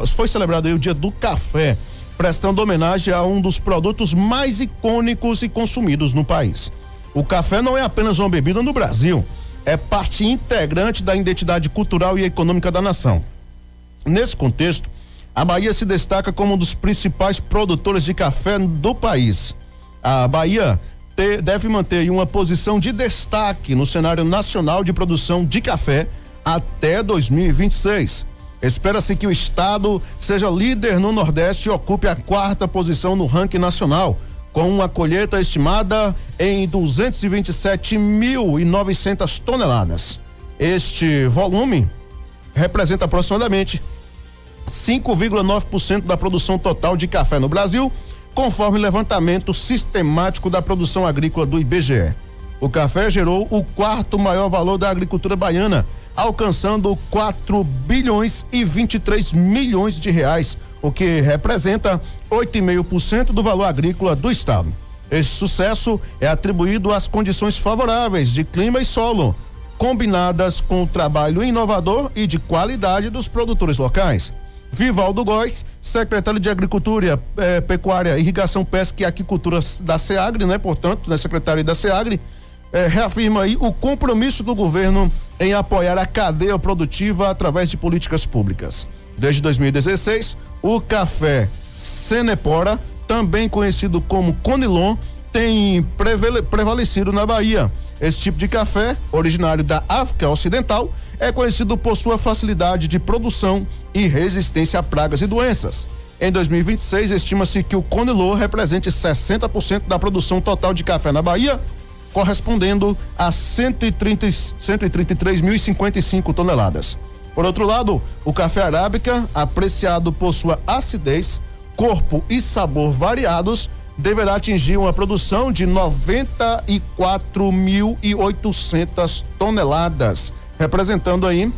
Foi celebrado aí o Dia do Café, prestando homenagem a um dos produtos mais icônicos e consumidos no país. O café não é apenas uma bebida no Brasil, é parte integrante da identidade cultural e econômica da nação. Nesse contexto, a Bahia se destaca como um dos principais produtores de café do país. A Bahia deve manter uma posição de destaque no cenário nacional de produção de café até 2026. Espera-se que o estado seja líder no Nordeste e ocupe a 4ª posição no ranking nacional, com uma colheita estimada em 227.900 toneladas. Este volume representa aproximadamente 5,9% da produção total de café no Brasil, conforme o levantamento sistemático da produção agrícola do IBGE. O café gerou o 4º maior valor da agricultura baiana, alcançando 4 bilhões e 23 milhões de reais, o que representa 8,5% do valor agrícola do estado. Esse sucesso é atribuído às condições favoráveis de clima e solo, combinadas com o trabalho inovador e de qualidade dos produtores locais. Vivaldo Góes, secretário de Agricultura, Pecuária, Irrigação, Pesca e Aquicultura da SEAGRE, né? Portanto, né, secretário da SEAGRE, reafirma aí o compromisso do governo em apoiar a cadeia produtiva através de políticas públicas. Desde 2016, o café Cenepora, também conhecido como Conilon, tem prevalecido na Bahia. Esse tipo de café, originário da África Ocidental, é conhecido por sua facilidade de produção e resistência a pragas e doenças. Em 2026, estima-se que o Conilon represente 60% da produção total de café na Bahia, correspondendo a 133.055 toneladas. Por outro lado, o café arábica, apreciado por sua acidez, corpo e sabor variados, deverá atingir uma produção de 94.800 toneladas, representando aí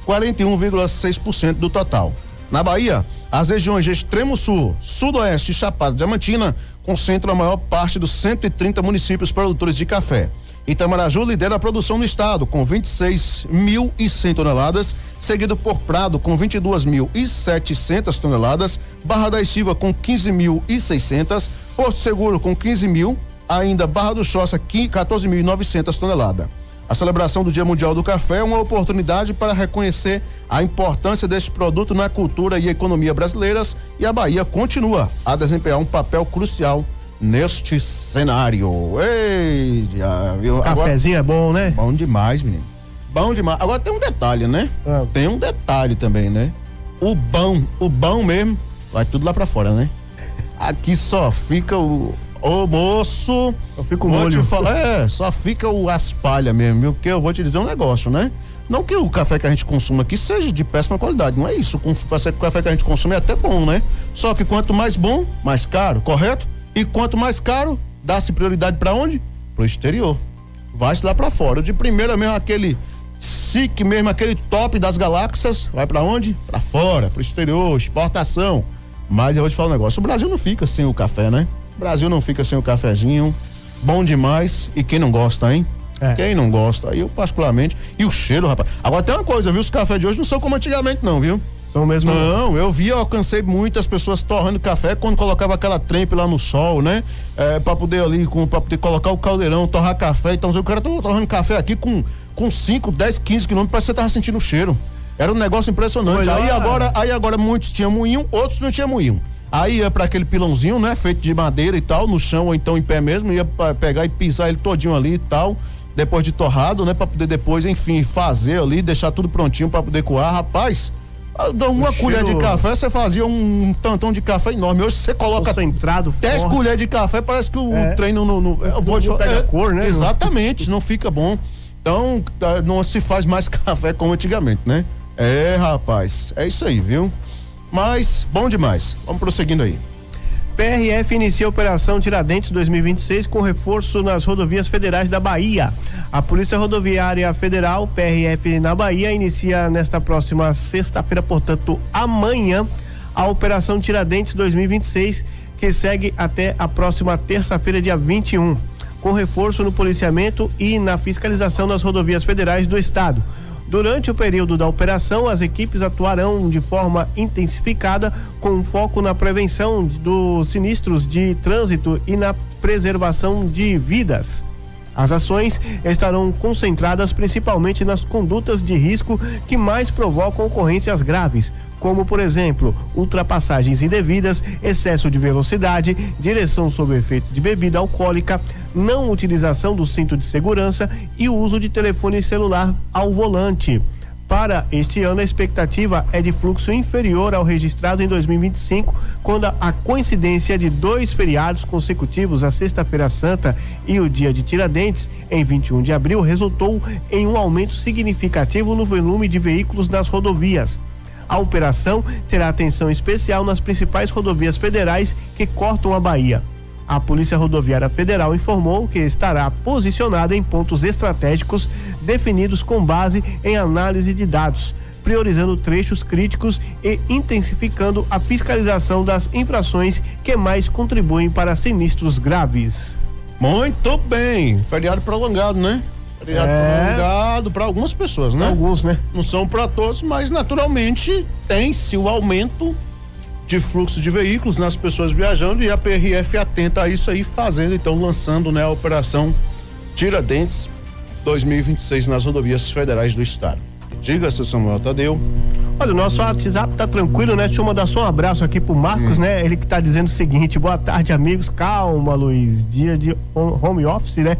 41,6% do total. Na Bahia, as regiões de Extremo Sul, Sudoeste e Chapada Diamantina concentram a maior parte dos 130 municípios produtores de café. Itamaraju lidera a produção no estado com 26.100 toneladas, seguido por Prado com 22.700 toneladas, Barra da Estiva com 15.600, Porto Seguro com 15.000, ainda Barra do Choça 14.900 toneladas. A celebração do Dia Mundial do Café é uma oportunidade para reconhecer a importância deste produto na cultura e economia brasileiras, e a Bahia continua a desempenhar um papel crucial neste cenário. Ei, viu? Cafezinho Agora, é bom, né? Bom demais, menino. Bom demais. Agora tem um detalhe, né? Tem um detalhe também, né? O bom mesmo, vai tudo lá pra fora, né? Aqui só fica Ô moço, eu fico molho. Só fica as palhas mesmo, viu? Porque eu vou te dizer um negócio, né? Não que o café que a gente consuma aqui seja de péssima qualidade, não é isso. O café que a gente consome é até bom, né? Só que quanto mais bom, mais caro, correto? E quanto mais caro, dá-se prioridade para onde? Pro exterior. Vai-se lá para fora. De primeira mesmo, aquele SIC mesmo, aquele top das galáxias, vai para onde? Para fora, pro exterior, exportação. Mas eu vou te falar um negócio, o Brasil não fica sem o café, né? O Brasil não fica sem o cafezinho, bom demais, e quem não gosta, hein? Quem não gosta, eu particularmente, e o cheiro, rapaz. Agora tem uma coisa, viu? Os cafés de hoje não são como antigamente não, viu? São mesmo? Não, eu alcancei muitas pessoas torrando café quando colocava aquela trempe lá no sol, né? Pra poder colocar o caldeirão, torrar café, então o cara tá torrando café aqui com 5, 10, 15 quilômetros, parece que você tava sentindo o cheiro. Era um negócio impressionante. Aí agora muitos tinham moinho, outros não tinham moinho. Aí ia para aquele pilãozinho, né? Feito de madeira e tal, no chão ou então em pé mesmo, ia pegar e pisar ele todinho ali e tal, depois de torrado, né? Para poder depois, enfim, fazer ali, deixar tudo prontinho para poder coar. Rapaz, Uma colher de café, você fazia um tantão de café enorme. Hoje você coloca concentrado, 10 colheres de café, parece que o trem eu vou te pegar cor, né? Exatamente, não fica bom. Então, não se faz mais café como antigamente, né? Rapaz, é isso aí, viu? Mas, bom demais. Vamos prosseguindo aí. PRF inicia a Operação Tiradentes 2026 com reforço nas rodovias federais da Bahia. A Polícia Rodoviária Federal, PRF na Bahia, inicia nesta próxima sexta-feira, portanto, amanhã, a Operação Tiradentes 2026, que segue até a próxima terça-feira, dia 21, com reforço no policiamento e na fiscalização nas rodovias federais do estado. Durante o período da operação, as equipes atuarão de forma intensificada, com foco na prevenção dos sinistros de trânsito e na preservação de vidas. As ações estarão concentradas principalmente nas condutas de risco que mais provocam ocorrências graves, como, por exemplo, ultrapassagens indevidas, excesso de velocidade, direção sob efeito de bebida alcoólica, não utilização do cinto de segurança e o uso de telefone celular ao volante. Para este ano, a expectativa é de fluxo inferior ao registrado em 2025, quando a coincidência de 2 feriados consecutivos, a Sexta-feira Santa e o Dia de Tiradentes, em 21 de abril, resultou em um aumento significativo no volume de veículos nas rodovias. A operação terá atenção especial nas principais rodovias federais que cortam a Bahia. A Polícia Rodoviária Federal informou que estará posicionada em pontos estratégicos definidos com base em análise de dados, priorizando trechos críticos e intensificando a fiscalização das infrações que mais contribuem para sinistros graves. Muito bem, feriado prolongado, né? Feriado prolongado para algumas pessoas, né? Alguns, né? Não são para todos, mas naturalmente tem-se o aumento de fluxo de veículos nas pessoas viajando e a PRF atenta a isso aí, fazendo, então, lançando, né, a Operação Tiradentes 2026 nas rodovias federais do estado. Diga, seu Samuel Tadeu. Olha, o nosso WhatsApp tá tranquilo, né? Deixa eu mandar só um abraço aqui pro Marcos, né? Ele que tá dizendo o seguinte: boa tarde, amigos. Calma, Luiz. Dia de home office, né?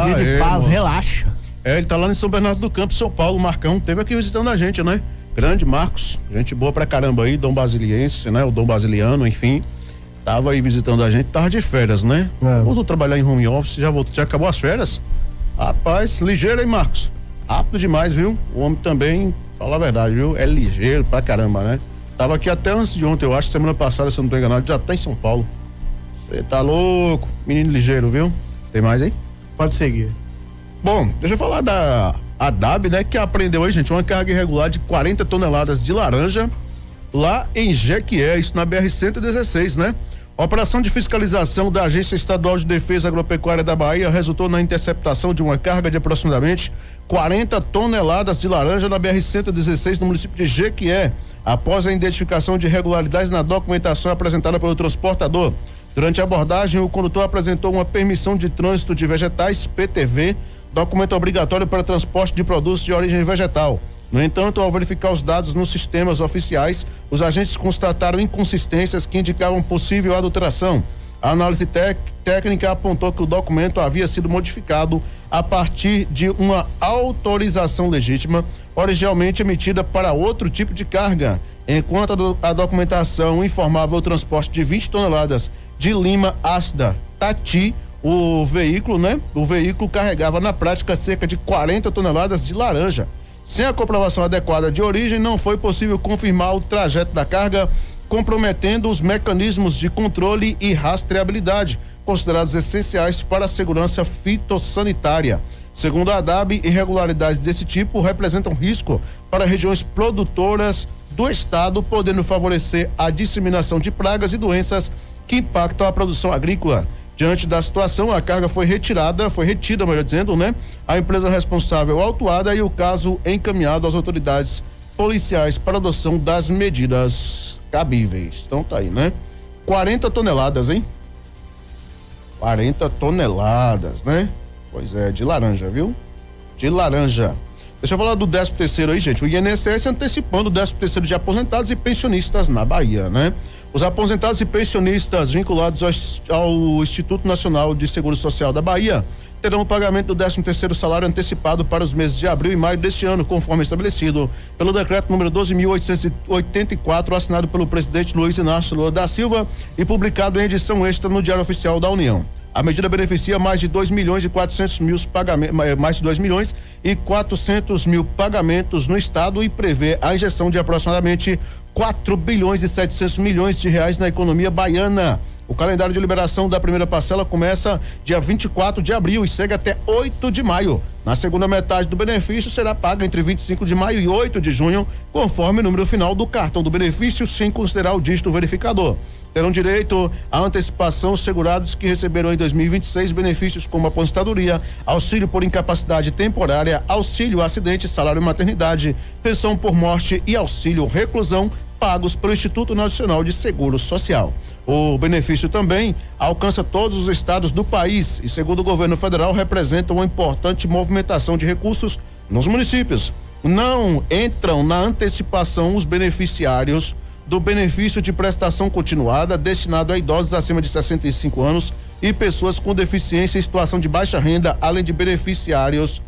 Dia de paz, moço. Relaxa. Ele tá lá em São Bernardo do Campo, São Paulo. O Marcão teve aqui visitando a gente, né? Grande Marcos, gente boa pra caramba aí, Dom Basiliense, né? O Dom Basiliano, enfim. Tava aí visitando a gente, tava de férias, né? Voltou a trabalhar em home office, já acabou as férias? Rapaz, ligeiro, hein, Marcos? Rápido demais, viu? O homem também, fala a verdade, viu? É ligeiro pra caramba, né? Tava aqui até antes de ontem, eu acho, semana passada, se eu não tô enganado, já tá em São Paulo. Você tá louco, menino ligeiro, viu? Tem mais aí? Pode seguir. Bom, deixa eu falar da ADAB, né? Que apreendeu aí, gente, uma carga irregular de 40 toneladas de laranja lá em Jequié, isso na BR-116, né? A operação de fiscalização da Agência Estadual de Defesa Agropecuária da Bahia resultou na interceptação de uma carga de aproximadamente 40 toneladas de laranja na BR-116 no município de Jequié, após a identificação de irregularidades na documentação apresentada pelo transportador. Durante a abordagem, o condutor apresentou uma permissão de trânsito de vegetais, PTV, documento obrigatório para transporte de produtos de origem vegetal. No entanto, ao verificar os dados nos sistemas oficiais, os agentes constataram inconsistências que indicavam possível adulteração. A análise técnica apontou que o documento havia sido modificado a partir de uma autorização legítima, originalmente emitida para outro tipo de carga, enquanto a documentação informava o transporte de 20 toneladas de lima ácida Tati. O veículo, né? O veículo carregava na prática cerca de 40 toneladas de laranja. Sem a comprovação adequada de origem, não foi possível confirmar o trajeto da carga, comprometendo os mecanismos de controle e rastreabilidade, considerados essenciais para a segurança fitossanitária. Segundo a ADAB, irregularidades desse tipo representam risco para regiões produtoras do estado, podendo favorecer a disseminação de pragas e doenças que impactam a produção agrícola. Diante da situação, a carga foi retida, melhor dizendo, né? A empresa responsável autuada e o caso encaminhado às autoridades policiais para adoção das medidas cabíveis. Então tá aí, né? 40 toneladas, hein? 40 toneladas, né? Pois é, de laranja, viu? De laranja. Deixa eu falar do 13º aí, gente. O INSS antecipando o 13º de aposentados e pensionistas na Bahia, né? Os aposentados e pensionistas vinculados ao Instituto Nacional de Seguro Social da Bahia terão o pagamento do 13º salário antecipado para os meses de abril e maio deste ano, conforme estabelecido pelo decreto número 12.884, assinado pelo presidente Luiz Inácio Lula da Silva e publicado em edição extra no Diário Oficial da União. A medida beneficia mais de 2.400.000 pagamentos, mais de 2.400.000 pagamentos no estado e prevê a injeção de aproximadamente 4.7 bilhões de reais na economia baiana. O calendário de liberação da primeira parcela começa dia 24 de abril e segue até 8 de maio. Na segunda metade do benefício será paga entre 25 de maio e 8 de junho, conforme o número final do cartão do benefício, sem considerar o dígito verificador. Terão direito à antecipação os segurados que receberam em 2026 benefícios como aposentadoria, auxílio por incapacidade temporária, auxílio acidente, salário maternidade, pensão por morte e auxílio reclusão, pagos pelo Instituto Nacional de Seguro Social. O benefício também alcança todos os estados do país e, segundo o governo federal, representa uma importante movimentação de recursos nos municípios. Não entram na antecipação os beneficiários do benefício de prestação continuada destinado a idosos acima de 65 anos e pessoas com deficiência em situação de baixa renda, além de beneficiários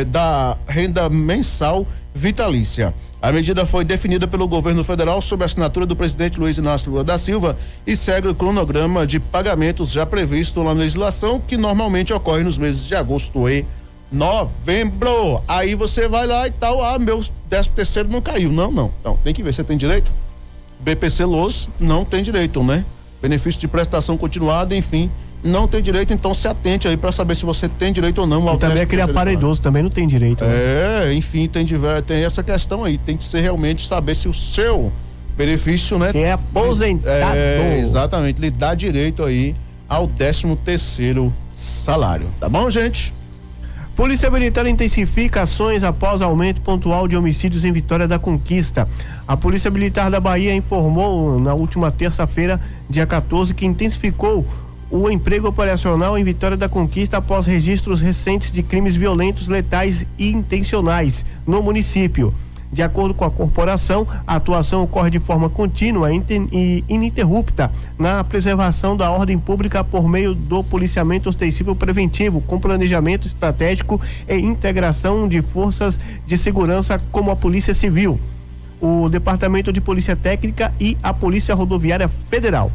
da renda mensal vitalícia. A medida foi definida pelo governo federal sob a assinatura do presidente Luiz Inácio Lula da Silva e segue o cronograma de pagamentos já previsto na legislação, que normalmente ocorre nos meses de agosto e novembro. Aí você vai lá e tal, meu 13º não caiu. Não. Então, tem que ver, você tem direito? BPC Loas não tem direito, né? Benefício de prestação continuada, enfim, não tem direito, então se atente aí para saber se você tem direito ou não. E também aquele aparelhoso também não tem direito. Né? Enfim, tem essa questão aí, tem que ser realmente saber se o seu benefício, né? Quem é aposentado. Exatamente, lhe dá direito aí ao 13º salário, tá bom, gente? Polícia Militar intensifica ações após aumento pontual de homicídios em Vitória da Conquista. A Polícia Militar da Bahia informou na última terça-feira, dia 14, que intensificou o emprego operacional em Vitória da Conquista após registros recentes de crimes violentos, letais e intencionais no município. De acordo com a corporação, a atuação ocorre de forma contínua e ininterrupta na preservação da ordem pública por meio do policiamento ostensivo preventivo, com planejamento estratégico e integração de forças de segurança como a Polícia Civil, o Departamento de Polícia Técnica e a Polícia Rodoviária Federal.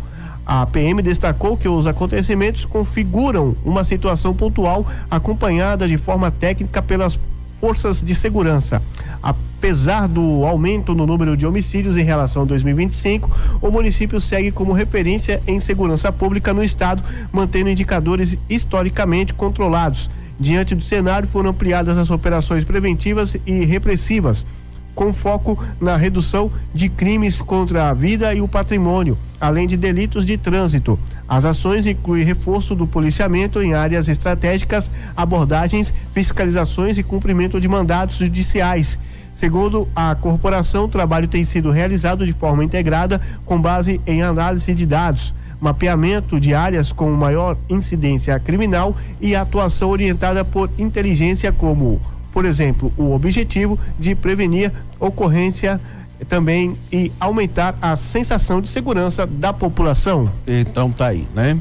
A PM destacou que os acontecimentos configuram uma situação pontual acompanhada de forma técnica pelas forças de segurança. Apesar do aumento no número de homicídios em relação a 2025, o município segue como referência em segurança pública no estado, mantendo indicadores historicamente controlados. Diante do cenário, foram ampliadas as operações preventivas e repressivas, com foco na redução de crimes contra a vida e o patrimônio, além de delitos de trânsito. As ações incluem reforço do policiamento em áreas estratégicas, abordagens, fiscalizações e cumprimento de mandatos judiciais. Segundo a corporação, o trabalho tem sido realizado de forma integrada com base em análise de dados, mapeamento de áreas com maior incidência criminal e atuação orientada por inteligência, como, por exemplo, o objetivo de prevenir ocorrência também e aumentar a sensação de segurança da população. Então tá aí, né?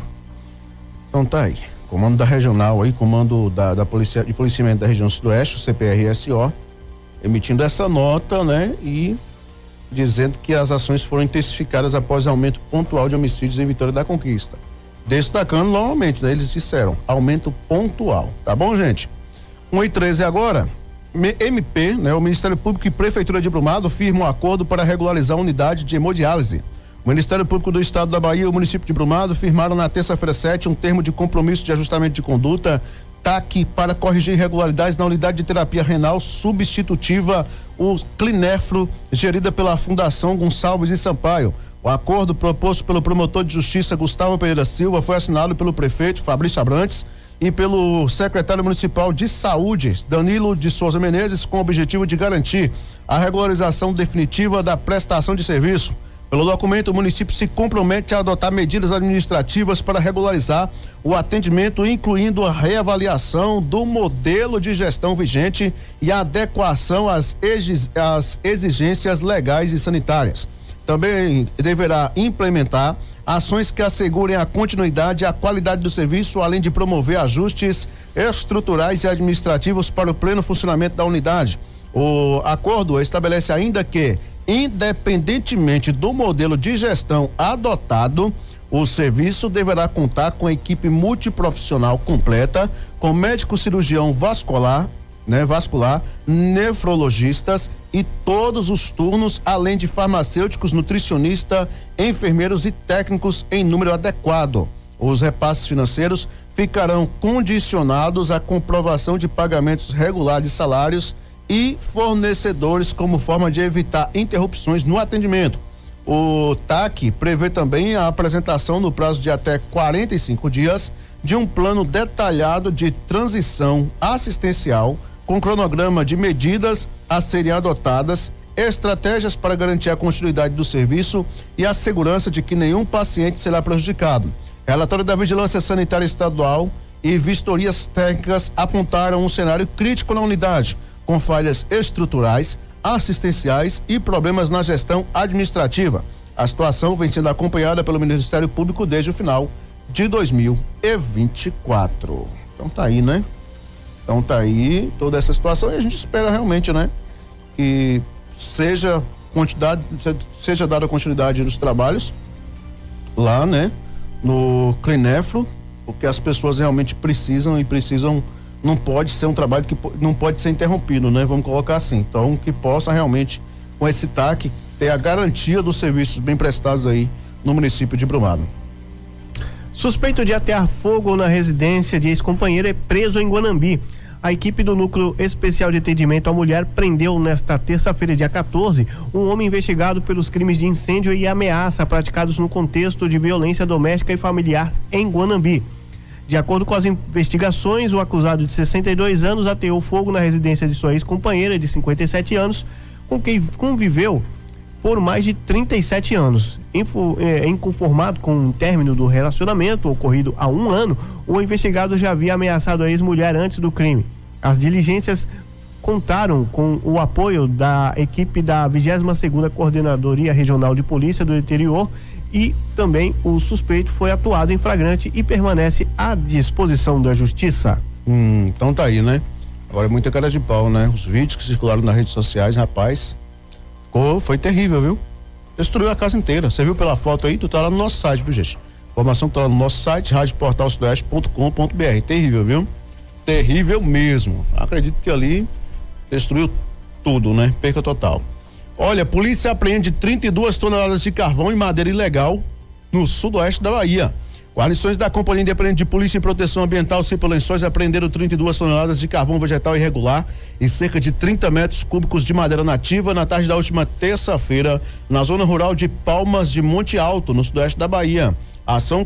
Então tá aí. Comando da regional aí, comando da polícia de policiamento da região sudoeste, o CPRSO, emitindo essa nota, né? E dizendo que as ações foram intensificadas após aumento pontual de homicídios em Vitória da Conquista. Destacando novamente, né? Eles disseram, aumento pontual, tá bom, gente? 1h13 agora. MP, né? O Ministério Público e Prefeitura de Brumado firmam um acordo para regularizar a unidade de hemodiálise. O Ministério Público do Estado da Bahia e o município de Brumado firmaram na terça-feira 7 um termo de compromisso de ajustamento de conduta, TAC, para corrigir irregularidades na unidade de terapia renal substitutiva, o Clinefro, gerida pela Fundação Gonçalves e Sampaio. O acordo proposto pelo promotor de justiça Gustavo Pereira Silva foi assinado pelo prefeito Fabrício Abrantes e pelo secretário municipal de saúde, Danilo de Souza Menezes, com o objetivo de garantir a regularização definitiva da prestação de serviço. Pelo documento, o município se compromete a adotar medidas administrativas para regularizar o atendimento, incluindo a reavaliação do modelo de gestão vigente e a adequação às exigências legais e sanitárias. também deverá implementar ações que assegurem a continuidade e a qualidade do serviço, além de promover ajustes estruturais e administrativos para o pleno funcionamento da unidade. O acordo estabelece ainda que, independentemente do modelo de gestão adotado, o serviço deverá contar com equipe multiprofissional completa, com médico cirurgião vascular, nefrologistas e todos os turnos, além de farmacêuticos, nutricionista, enfermeiros e técnicos em número adequado. Os repasses financeiros ficarão condicionados à comprovação de pagamentos regulares de salários e fornecedores como forma de evitar interrupções no atendimento. O TAC prevê também a apresentação no prazo de até 45 dias de um plano detalhado de transição assistencial com cronograma de medidas a serem adotadas, estratégias para garantir a continuidade do serviço e a segurança de que nenhum paciente será prejudicado. Relatório da Vigilância Sanitária Estadual e vistorias técnicas apontaram um cenário crítico na unidade, com falhas estruturais, assistenciais e problemas na gestão administrativa. A situação vem sendo acompanhada pelo Ministério Público desde o final de 2024. Então tá aí, né? Então tá aí toda essa situação e a gente espera realmente, né? Que seja dada continuidade nos trabalhos lá, né? No Clinefro, porque as pessoas realmente precisam, não pode ser um trabalho que não pode ser interrompido, né? Vamos colocar assim. Então, que possa realmente, com esse TAC, ter a garantia dos serviços bem prestados aí no município de Brumado. Suspeito de atear fogo na residência de ex-companheiro é preso em Guanambi. A equipe do Núcleo Especial de Atendimento à Mulher prendeu nesta terça-feira, dia 14, um homem investigado pelos crimes de incêndio e ameaça praticados no contexto de violência doméstica e familiar em Guanambi. De acordo com as investigações, o acusado de 62 anos ateou fogo na residência de sua ex-companheira de 57 anos, com quem conviveu por mais de 37 anos. Inconformado com o término do relacionamento ocorrido há 1 ano, o investigado já havia ameaçado a ex-mulher antes do crime. As diligências contaram com o apoio da equipe da 22ª Coordenadoria Regional de Polícia do Interior e também o suspeito foi atuado em flagrante e permanece à disposição da Justiça. Então tá aí, né? Agora é muita cara de pau, né? Os vídeos que circularam nas redes sociais, rapaz, foi terrível, viu? Destruiu a casa inteira. Você viu pela foto aí? Tu tá lá no nosso site, viu, gente? Informação que tá lá no nosso site, radioportalsudoeste.com.br. Terrível, viu? Terrível mesmo. Acredito que ali destruiu tudo, né? Perca total. Olha, polícia apreende 32 toneladas de carvão e madeira ilegal no sudoeste da Bahia. Guarnições da Companhia Independente de Polícia e Proteção Ambiental Cipo Lençóis apreenderam 32 toneladas de carvão vegetal irregular e cerca de 30 metros cúbicos de madeira nativa na tarde da última terça-feira na zona rural de Palmas de Monte Alto, no sudoeste da Bahia. A ação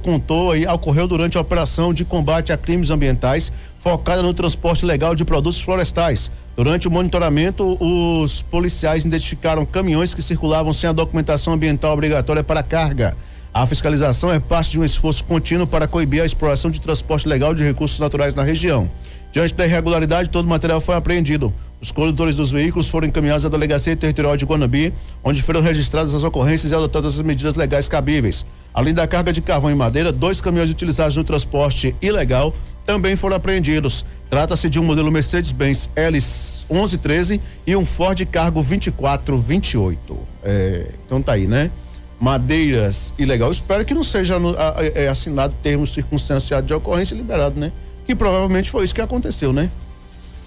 ocorreu durante a operação de combate a crimes ambientais focada no transporte legal de produtos florestais. Durante o monitoramento, os policiais identificaram caminhões que circulavam sem a documentação ambiental obrigatória para carga. A fiscalização é parte de um esforço contínuo para coibir a exploração de transporte legal de recursos naturais na região. Diante da irregularidade, todo o material foi apreendido. Os condutores dos veículos foram encaminhados à Delegacia Territorial de Guanambi, onde foram registradas as ocorrências e adotadas as medidas legais cabíveis. Além da carga de carvão e madeira, 2 caminhões utilizados no transporte ilegal também foram apreendidos. Trata-se de um modelo Mercedes-Benz L1113 e um Ford Cargo 2428. Então tá aí, né? Madeiras ilegal. Espero que não seja assinado termo circunstanciado de ocorrência e liberado, né? Que provavelmente foi isso que aconteceu, né?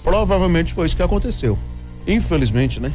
Provavelmente foi isso que aconteceu. Infelizmente, né?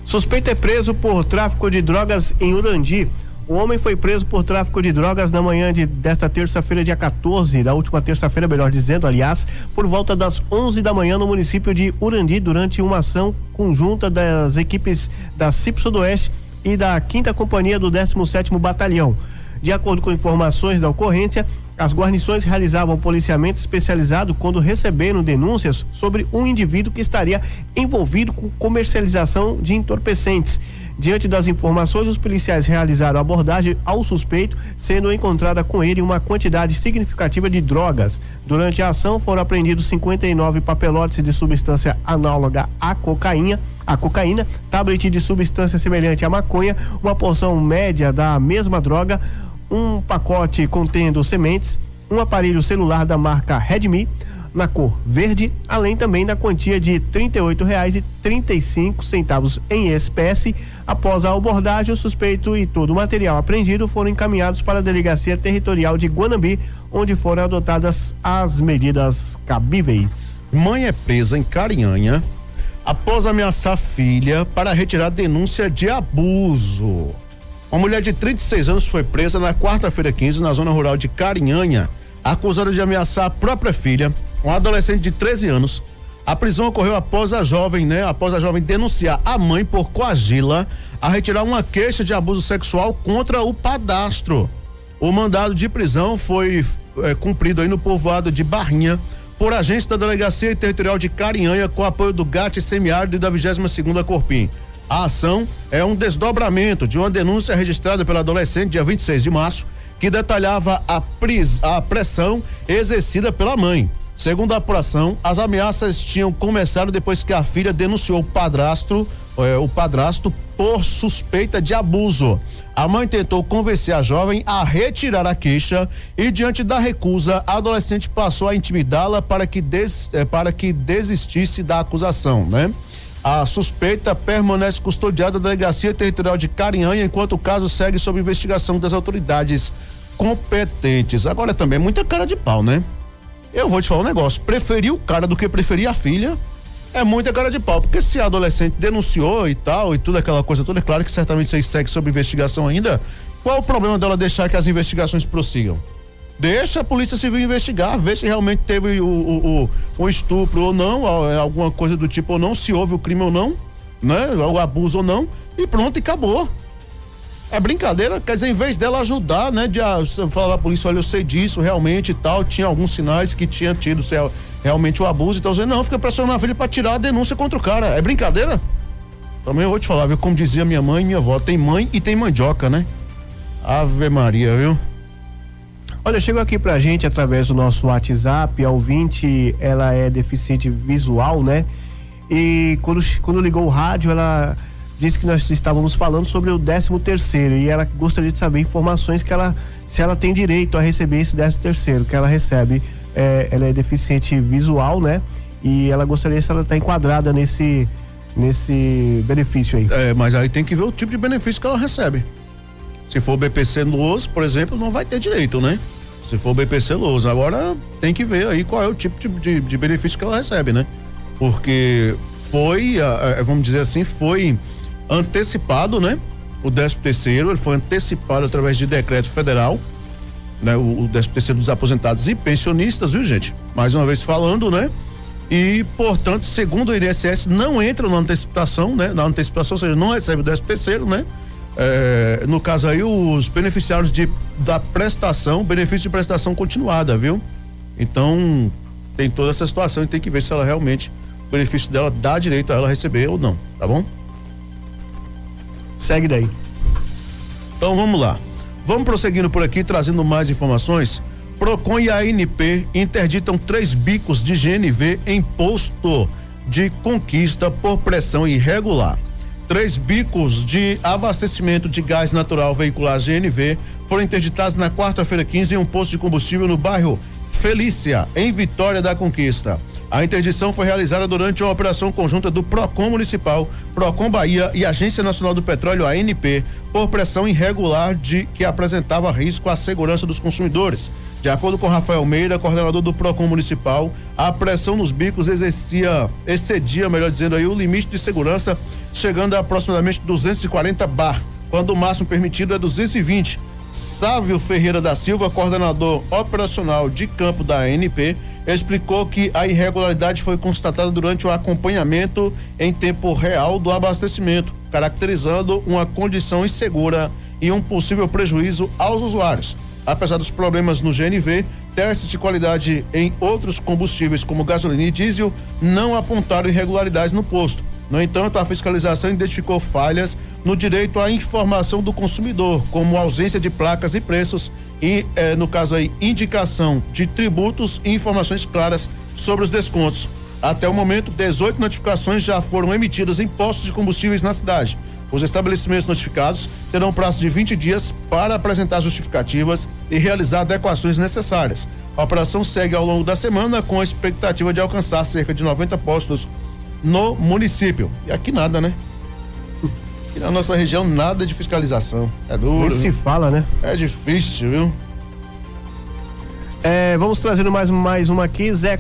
Suspeito é preso por tráfico de drogas em Urandi. O homem foi preso por tráfico de drogas na manhã desta terça-feira, dia 14, da última terça-feira, melhor dizendo, aliás, por volta das 11 da manhã no município de Urandi, durante uma ação conjunta das equipes da Cipo Sudoeste e da 5ª Companhia do 17º Batalhão. De acordo com informações da ocorrência, as guarnições realizavam policiamento especializado quando receberam denúncias sobre um indivíduo que estaria envolvido com comercialização de entorpecentes. Diante das informações, os policiais realizaram abordagem ao suspeito, sendo encontrada com ele uma quantidade significativa de drogas. Durante a ação foram apreendidos 59 papelotes de substância análoga à cocaína, tablet de substância semelhante à maconha, uma porção média da mesma droga, um pacote contendo sementes, um aparelho celular da marca Redmi na cor verde, além também da quantia de R$ 38,35 em espécie. Após a abordagem, o suspeito e todo o material apreendido foram encaminhados para a Delegacia Territorial de Guanambi, onde foram adotadas as medidas cabíveis. Mãe é presa em Carinhanha após ameaçar filha para retirar denúncia de abuso. Uma mulher de 36 anos foi presa na quarta-feira 15 na zona rural de Carinhanha, acusada de ameaçar a própria filha, um adolescente de 13 anos. A prisão ocorreu após a jovem denunciar a mãe por coagi-la a retirar uma queixa de abuso sexual contra o padrasto. O mandado de prisão foi cumprido aí no povoado de Barrinha por agentes da Delegacia Territorial de Carinhanha com apoio do GAT semiárido e da 22ª Corpim. A ação é um desdobramento de uma denúncia registrada pela adolescente dia 26 de março, que detalhava a pressão exercida pela mãe. Segundo a apuração, as ameaças tinham começado depois que a filha denunciou o padrasto por suspeita de abuso. A mãe tentou convencer a jovem a retirar a queixa e, diante da recusa, a adolescente passou a intimidá-la para que desistisse da acusação, né? A suspeita permanece custodiada da Delegacia Territorial de Carinhanha, enquanto o caso segue sob investigação das autoridades competentes. Agora também é muita cara de pau, né? Eu vou te falar um negócio, preferir o cara do que preferir a filha é muita cara de pau, porque se a adolescente denunciou e tal, e tudo aquela coisa toda, é claro que certamente isso aí segue sob investigação ainda. Qual o problema dela deixar que as investigações prossigam? Deixa a Polícia Civil investigar, ver se realmente teve o estupro ou não, alguma coisa do tipo ou não, se houve o crime ou não, né? O abuso ou não, e pronto, e acabou. É brincadeira, quer dizer, em vez dela ajudar, né? De falar pra polícia, olha, eu sei disso realmente e tal, tinha alguns sinais que tinha tido realmente o abuso, então não, fica pressionando a filha pra tirar a denúncia contra o cara. É brincadeira? Também eu vou te falar, viu? Como dizia minha mãe e minha avó, tem mãe e tem mandioca, né? Ave Maria, viu? Olha, chegou aqui pra gente através do nosso WhatsApp, a ouvinte, ela é deficiente visual, né? E quando ligou o rádio, ela disse que nós estávamos falando sobre o 13º e ela gostaria de saber informações se ela tem direito a receber esse 13º que ela recebe. Ela é deficiente visual, né? E ela gostaria se ela está enquadrada nesse benefício aí. Mas aí tem que ver o tipo de benefício que ela recebe. Se for BPC Loas, por exemplo, não vai ter direito, né? Se for BPC Loas, agora tem que ver aí qual é o tipo de benefício que ela recebe, né? Porque vamos dizer assim, foi antecipado, né? O 13º, ele foi antecipado através de decreto federal, né? O 13º dos aposentados e pensionistas, viu, gente? Mais uma vez falando, né? E, portanto, segundo o INSS, não entra na antecipação, né? Na antecipação, ou seja, não recebe o 13º, né? No caso aí, os beneficiários da prestação, benefício de prestação continuada, viu? Então, tem toda essa situação e tem que ver se ela realmente, o benefício dela dá direito a ela receber ou não, tá bom? Segue daí. Então vamos lá. Vamos prosseguindo por aqui, trazendo mais informações. Procon e ANP interditam 3 bicos de GNV em posto de Conquista por pressão irregular. 3 bicos de abastecimento de gás natural veicular GNV foram interditados na quarta-feira 15 em um posto de combustível no bairro Felícia, em Vitória da Conquista. A interdição foi realizada durante uma operação conjunta do Procon Municipal, Procon Bahia e Agência Nacional do Petróleo, ANP, por pressão irregular que apresentava risco à segurança dos consumidores. De acordo com Rafael Meira, coordenador do Procon Municipal, a pressão nos bicos excedia, melhor dizendo aí, o limite de segurança, chegando a aproximadamente 240 bar, quando o máximo permitido é 220. Sávio Ferreira da Silva, coordenador operacional de campo da ANP, explicou que a irregularidade foi constatada durante o acompanhamento em tempo real do abastecimento, caracterizando uma condição insegura e um possível prejuízo aos usuários. Apesar dos problemas no GNV, testes de qualidade em outros combustíveis como gasolina e diesel não apontaram irregularidades no posto. No entanto, a fiscalização identificou falhas no direito à informação do consumidor, como ausência de placas e preços e, no caso aí, indicação de tributos e informações claras sobre os descontos. Até o momento, 18 notificações já foram emitidas em postos de combustíveis na cidade. Os estabelecimentos notificados terão prazo de 20 dias para apresentar justificativas e realizar adequações necessárias. A operação segue ao longo da semana com a expectativa de alcançar cerca de 90 postos no município. E aqui nada, né? Aqui na nossa região nada de fiscalização. É duro. Nem se fala, né? É difícil, viu? Vamos trazendo mais uma aqui. Zé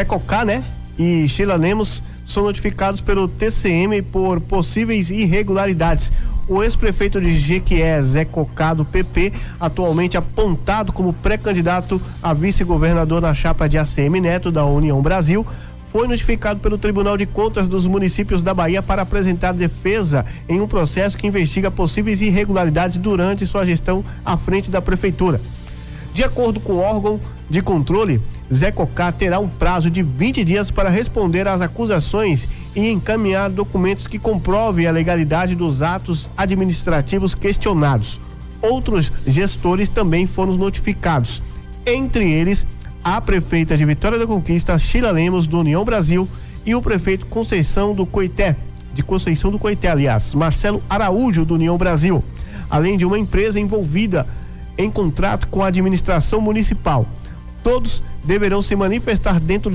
Cocá, né? E Sheila Lemos são notificados pelo TCM por possíveis irregularidades. O ex-prefeito de Jequié, Zé Cocá, do PP, atualmente apontado como pré-candidato a vice-governador na chapa de ACM Neto da União Brasil, foi notificado pelo Tribunal de Contas dos Municípios da Bahia para apresentar defesa em um processo que investiga possíveis irregularidades durante sua gestão à frente da prefeitura. De acordo com o órgão de controle, Zé Cocá terá um prazo de 20 dias para responder às acusações e encaminhar documentos que comprovem a legalidade dos atos administrativos questionados. Outros gestores também foram notificados, entre eles a prefeita de Vitória da Conquista, Sheila Lemos, do União Brasil, e o prefeito Conceição do Coité, Marcelo Araújo, do União Brasil, além de uma empresa envolvida em contrato com a administração municipal. Todos deverão se manifestar dentro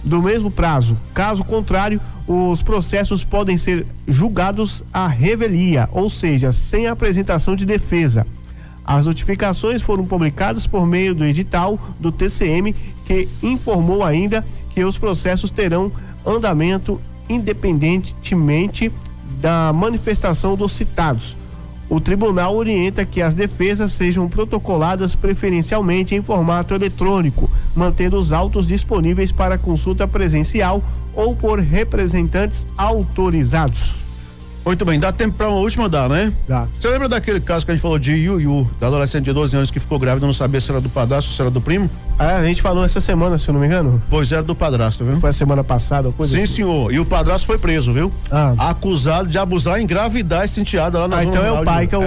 do mesmo prazo. Caso contrário, os processos podem ser julgados à revelia, ou seja, sem apresentação de defesa. As notificações foram publicadas por meio do edital do TCM, que informou ainda que os processos terão andamento independentemente da manifestação dos citados. O tribunal orienta que as defesas sejam protocoladas preferencialmente em formato eletrônico, mantendo os autos disponíveis para consulta presencial ou por representantes autorizados. Muito bem, dá tempo para uma última, né? Dá. Você lembra daquele caso que a gente falou de Yuyu, da adolescente de 12 anos que ficou grávida, não sabia se era do padrasto ou se era do primo? A gente falou essa semana, se eu não me engano. Pois era do padrasto, viu? Foi a semana passada, coisa Sim, assim. senhor. E o padrasto foi preso, viu? Acusado de abusar e engravidar essa enteada lá na zona então é o pai que é o...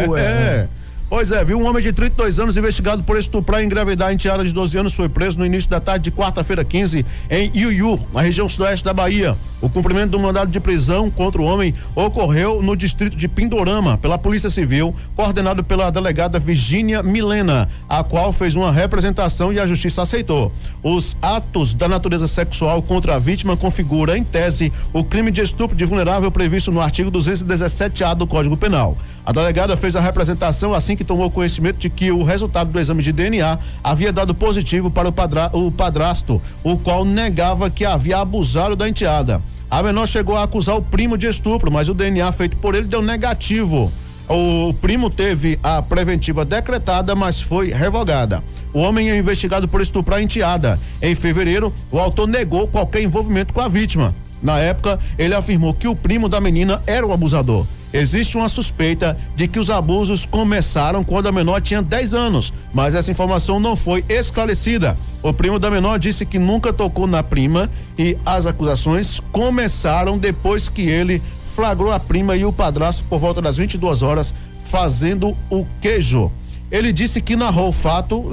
Pois é, viu? Um homem de 32 anos investigado por estuprar e engravidar a enteada de 12 anos foi preso no início da tarde de quarta-feira 15 em Yuyu, na região sudoeste da Bahia. O cumprimento do mandado de prisão contra o homem ocorreu no distrito de Pindorama, pela Polícia Civil, coordenado pela delegada Virgínia Milena, a qual fez uma representação e a justiça aceitou. Os atos da natureza sexual contra a vítima configura, em tese, o crime de estupro de vulnerável previsto no artigo 217-A do Código Penal. A delegada fez a representação assim que tomou conhecimento de que o resultado do exame de DNA havia dado positivo para o padrasto, o qual negava que havia abusado da enteada. A menor chegou a acusar o primo de estupro, mas o DNA feito por ele deu negativo. O primo teve a preventiva decretada, mas foi revogada. O homem é investigado por estuprar a enteada. Em fevereiro, o autor negou qualquer envolvimento com a vítima. Na época, ele afirmou que o primo da menina era o abusador. Existe uma suspeita de que os abusos começaram quando a menor tinha 10 anos, mas essa informação não foi esclarecida. O primo da menor disse que nunca tocou na prima e as acusações começaram depois que ele flagrou a prima e o padrasto por volta das 22 horas fazendo o queijo. Ele disse que narrou o fato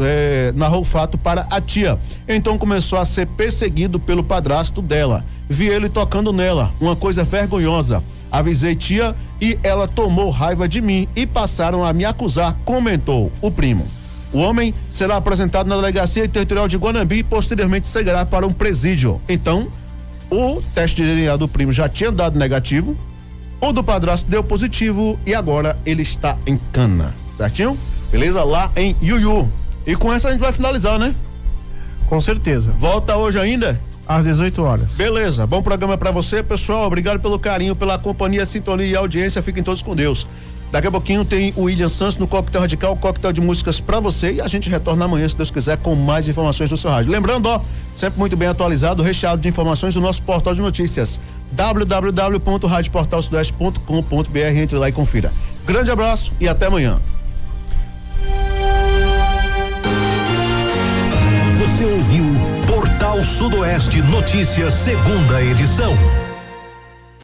para a tia. Então começou a ser perseguido pelo padrasto dela. Vi ele tocando nela, uma coisa vergonhosa. Avisei tia e ela tomou raiva de mim e passaram a me acusar, comentou o primo. O homem será apresentado na delegacia territorial de Guanambi e posteriormente seguirá para um presídio. Então, o teste de DNA do primo já tinha dado negativo, o do padrasto deu positivo e agora ele está em cana, certinho? Beleza? Lá em Yuyu. E com essa a gente vai finalizar, né? Com certeza. Volta hoje ainda? Às 18 horas. Beleza, bom programa pra você, pessoal. Obrigado pelo carinho, pela companhia, sintonia e audiência. Fiquem todos com Deus. Daqui a pouquinho tem o William Santos no Coquetel Radical, coquetel de músicas pra você, e a gente retorna amanhã, se Deus quiser, com mais informações do seu rádio. Lembrando, sempre muito bem atualizado, recheado de informações do nosso portal de notícias, www.radioportalsudoeste.com.br. Entre lá e confira. Grande abraço e até amanhã. Você ouviu Portal Sudoeste Notícias, segunda edição.